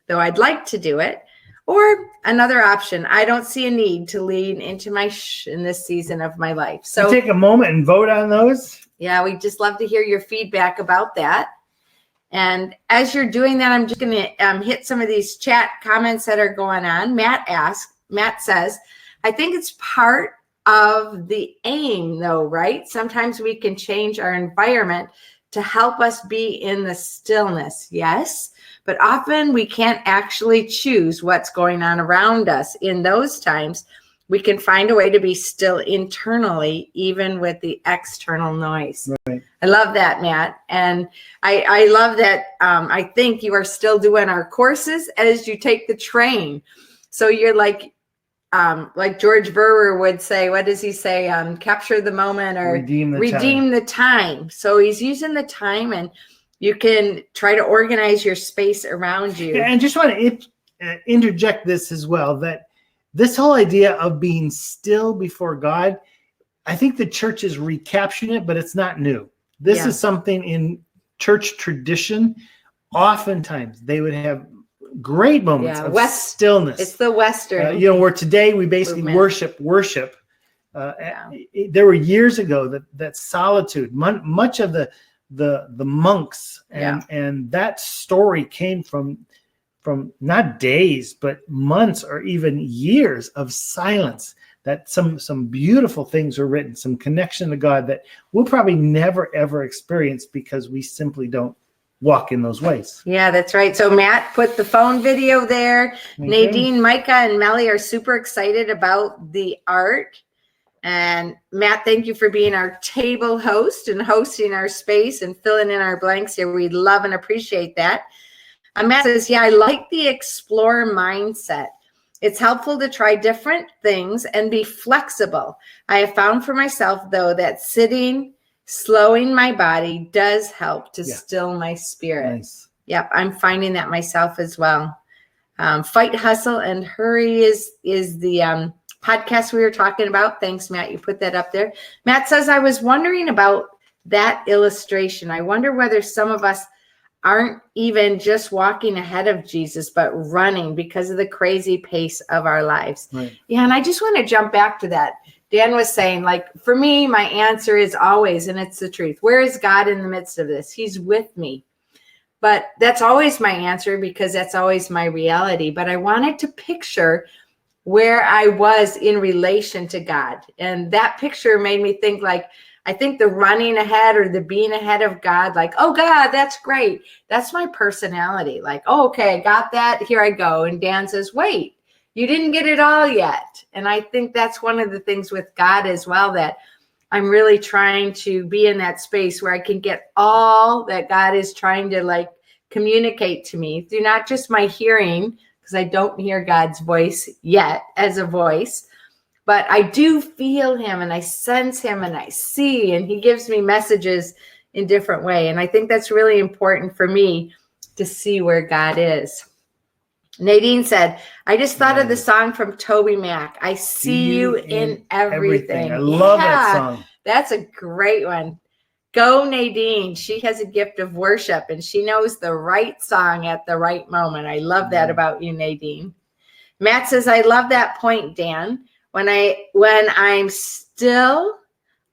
though I'd like to do it. Or another option, I don't see a need to lean into my shh in this season of my life. So take a moment and vote on those. Yeah, we'd just love to hear your feedback about that. And as you're doing that, I'm just going to hit some of these chat comments that are going on. Matt says, I think it's part of the aim, though, right? Sometimes we can change our environment to help us be in the stillness. Yes. But often we can't actually choose what's going on around us. In those times, we can find a way to be still internally, even with the external noise. Right. I love that, Matt. And I love that. I think you are still doing our courses as you take the train. So you're like, like George Verwer would say, what does he say? Capture the moment or Redeem the time. So he's using the time, and you can try to organize your space around you. Yeah, and just want to interject this as well, that this whole idea of being still before God, I think the church is recapturing it, but it's not new. This is something in church tradition. Oftentimes they would have great moments of stillness. It's the Western. Where today we basically worship. There were years ago that solitude, much of the monks and that story came from not days, but months or even years of silence, that some beautiful things were written, some connection to God that we'll probably never, ever experience because we simply don't walk in those ways. Yeah, that's right. So Matt put the phone video there. Nadine, Micah, and Melly are super excited about the art. And Matt, thank you for being our table host and hosting our space and filling in our blanks here. We love and appreciate that. Matt says, I like the explorer mindset. It's helpful to try different things and be flexible. I have found for myself, though, that sitting, slowing my body does help to still my spirit. Nice. Yep, I'm finding that myself as well. Fight, Hustle, and Hurry is the podcast we were talking about. Thanks, Matt. You put that up there. Matt says, I was wondering about that illustration. I wonder whether some of us aren't even just walking ahead of Jesus, but running because of the crazy pace of our lives. Right. Yeah, and I just want to jump back to that. Dan was saying, like, for me, my answer is always, and it's the truth, where is God in the midst of this? He's with me. But that's always my answer because that's always my reality. But I wanted to picture where I was in relation to God. And that picture made me think, like, I think the running ahead or the being ahead of God, like, oh, God, that's great. That's my personality. Like, oh, okay, I got that. Here I go. And Dan says, wait, you didn't get it all yet. And I think that's one of the things with God as well, that I'm really trying to be in that space where I can get all that God is trying to, like, communicate to me through not just my hearing, because I don't hear God's voice yet as a voice, but I do feel him and I sense him and I see, and he gives me messages in different way. And I think that's really important for me to see where God is. Nadine said, I just thought of the song from Toby Mac. I see you in everything. I love that song. That's a great one. Go Nadine. She has a gift of worship and she knows the right song at the right moment. I love that about you, Nadine. Matt says, I love that point, Dan. When I'm still,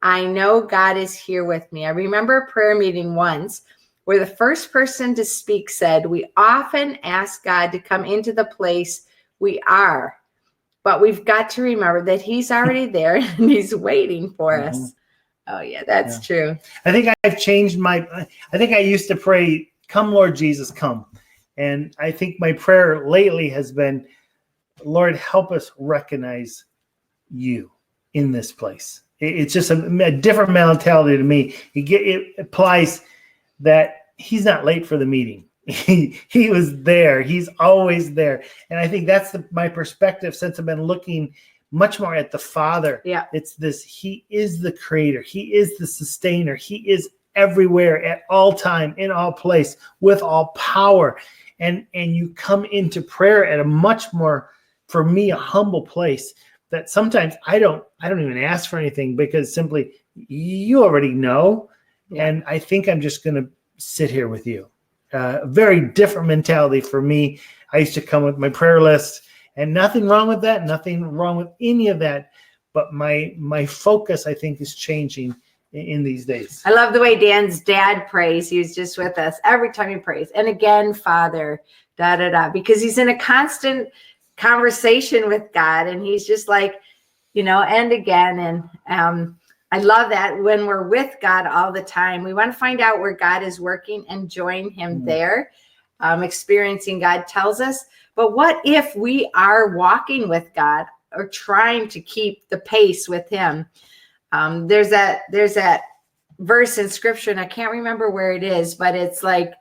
I know God is here with me. I remember a prayer meeting once where the first person to speak said, we often ask God to come into the place we are, but we've got to remember that he's already there and he's waiting for us. Oh yeah, that's true. I think I've changed I think I used to pray, come Lord Jesus, come. And I think my prayer lately has been, Lord, help us recognize you in this place. It's just a different mentality to me. It applies that he's not late for the meeting. He was there. He's always there. And I think that's my perspective since I've been looking much more at the Father. Yeah. It's this, he is the creator. He is the sustainer. He is everywhere at all time, in all place, with all power. And you come into prayer at a much more, for me, a humble place that sometimes I don't even ask for anything because simply you already know. Yeah. And I think I'm just going to sit here with you. A very different mentality for me. I used to come with my prayer list, and nothing wrong with that, nothing wrong with any of that. But my focus, I think, is changing in these days. I love the way Dan's dad prays. He was just with us every time he prays. And again, Father, da, da, da, because he's in a constant conversation with God. And he's just like, and again. And I love that when we're with God all the time, we want to find out where God is working and join him there. Experiencing God tells us. But what if we are walking with God or trying to keep the pace with him? There's that verse in scripture, and I can't remember where it is, but it's like,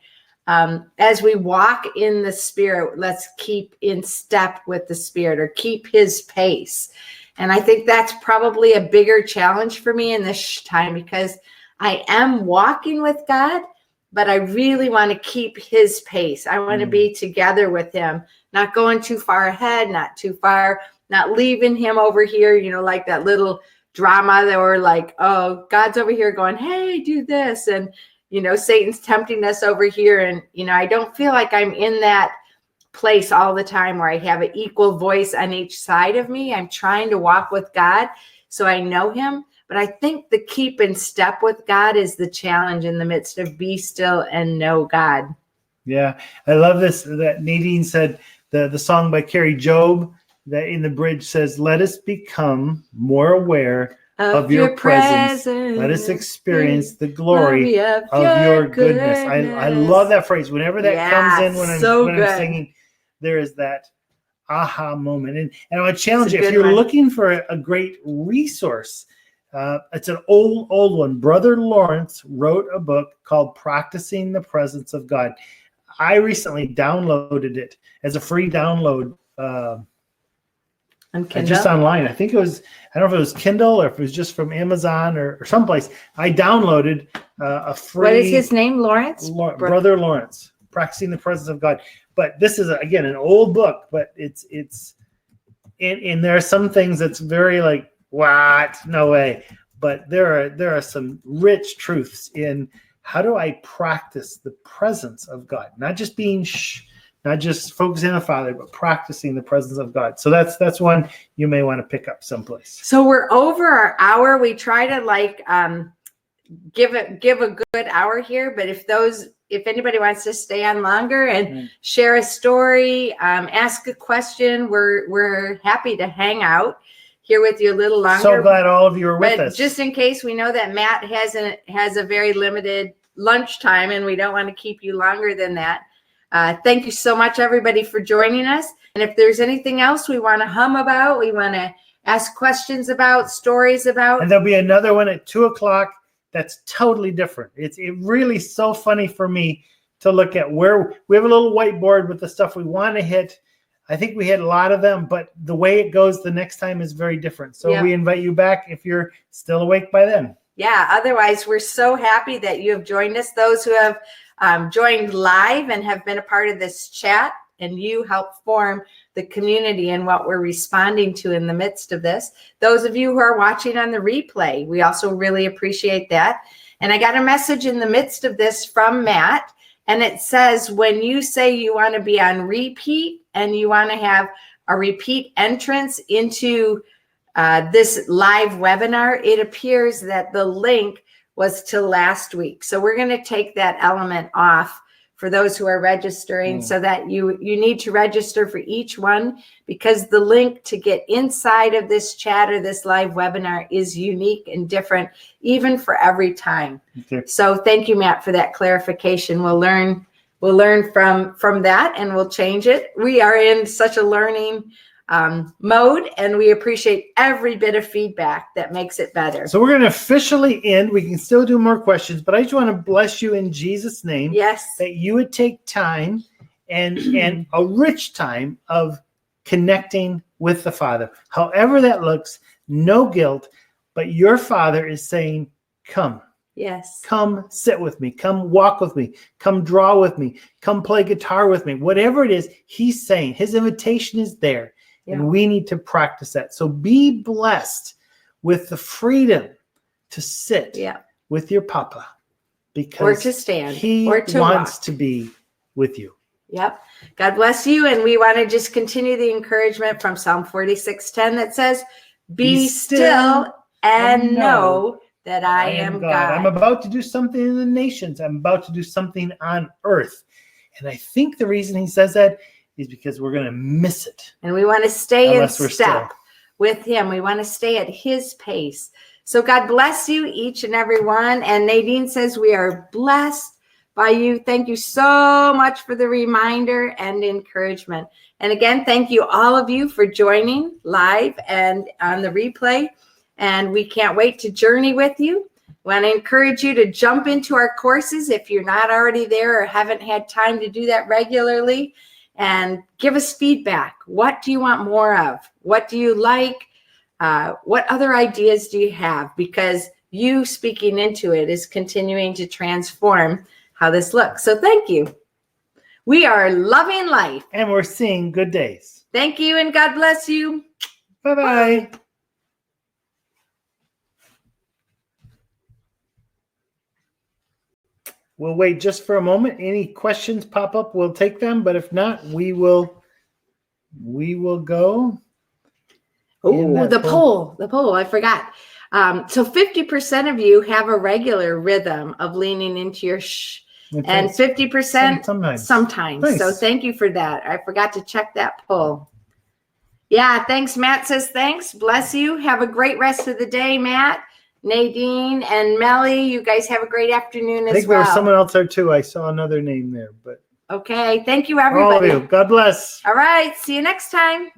as we walk in the Spirit, let's keep in step with the Spirit or keep his pace. And I think that's probably a bigger challenge for me in this time, because I am walking with God, but I really want to keep his pace. I want to be together with him, not going too far ahead, not too far, not leaving him over here, like that little drama that we're like, oh, God's over here going, hey, do this. And, Satan's tempting us over here. And, I don't feel like I'm in that place all the time where I have an equal voice on each side of me. I'm trying to walk with God so I know him. But I think the keep in step with God is the challenge in the midst of be still and know God. Yeah, I love this, that Nadine said, the song by Carrie Job, that in the bridge says, let us become more aware of your presence. Let us experience the glory of your goodness. I love that phrase. Whenever that comes in when I'm singing, there is that aha moment. And I want to challenge you, if you're looking for a great resource, it's an old one. Brother Lawrence wrote a book called Practicing the Presence of God. I recently downloaded it as a free download just online. I think it was, I don't know if it was Kindle or if it was just from Amazon or someplace. I downloaded a free. What is his name? Lawrence? Brother Lawrence, Practicing the Presence of God. But this is, again, an old book, but it's and there are some things that's very like, what? No way. But there are some rich truths in how do I practice the presence of God? Not just being not just focusing on the Father, but practicing the presence of God. So that's one you may want to pick up someplace. So we're over our hour. We try to give a good hour here, but if anybody wants to stay on longer and share a story, ask a question, we're happy to hang out here with you a little longer. So glad all of you are with us. Just in case, we know that Matt has a very limited lunchtime, and we don't want to keep you longer than that. Thank you so much, everybody, for joining us. And if there's anything else we want to hum about, we want to ask questions about, stories about. And there'll be another one at 2:00 that's totally different. It really so funny for me to look at where we have a little whiteboard with the stuff we want to hit. I think we hit a lot of them, but the way it goes the next time is very different. So we invite you back if you're still awake by then. Yeah, otherwise, we're so happy that you have joined us. Those who have joined live and have been a part of this chat, and you help form the community and what we're responding to in the midst of this. Those of you who are watching on the replay, we also really appreciate that. And I got a message in the midst of this from Matt, and it says, when you say you want to be on repeat and you want to have a repeat entrance into this live webinar, it appears that the link was to last week. So we're going to take that element off for those who are registering, so that you need to register for each one, because the link to get inside of this chat or this live webinar is unique and different, even for every time. Okay. So thank you, Matt, for that clarification. We'll learn from that, and we'll change it. We are in such a learning mode, and we appreciate every bit of feedback that makes it better. So we're going to officially end. We can still do more questions, but I just want to bless you in Jesus' name. Yes. That you would take time and a rich time of connecting with the Father. However that looks, no guilt, but your Father is saying, come. Yes. Come sit with me. Come walk with me. Come draw with me. Come play guitar with me. Whatever it is, he's saying, his invitation is there. And we need to practice that. So be blessed with the freedom to sit with your Papa, because or to stand, he or to wants walk. to be with you. Yep. God bless you. And we want to just continue the encouragement from Psalm 46:10 that says, be still and know that I am God. I'm about to do something in the nations. I'm about to do something on earth. And I think the reason he says that is because we're going to miss it. And we want to stay in step with him. We want to stay at his pace. So God bless you, each and every one. And Nadine says we are blessed by you. Thank you so much for the reminder and encouragement. And again, thank you, all of you, for joining live and on the replay. And we can't wait to journey with you. Want to encourage you to jump into our courses if you're not already there or haven't had time to do that regularly, and give us feedback. What do you want more of? What do you like? What other ideas do you have? Because you speaking into it is continuing to transform how this looks. So thank you. We are loving life. And we're seeing good days. Thank you, and God bless you. Bye-bye. We'll wait just for a moment. Any questions pop up, we'll take them. But if not, we will go. Oh, the poll. I forgot. So 50% of you have a regular rhythm of leaning into your shh, and 50% sometimes. Nice. So thank you for that. I forgot to check that poll. Yeah, thanks. Matt says thanks. Bless you. Have a great rest of the day, Matt. Nadine and Melly, you guys have a great afternoon as well. I think there was someone else there too. I saw another name there, but okay. Thank you, everybody. all of you. God bless. All right. See you next time.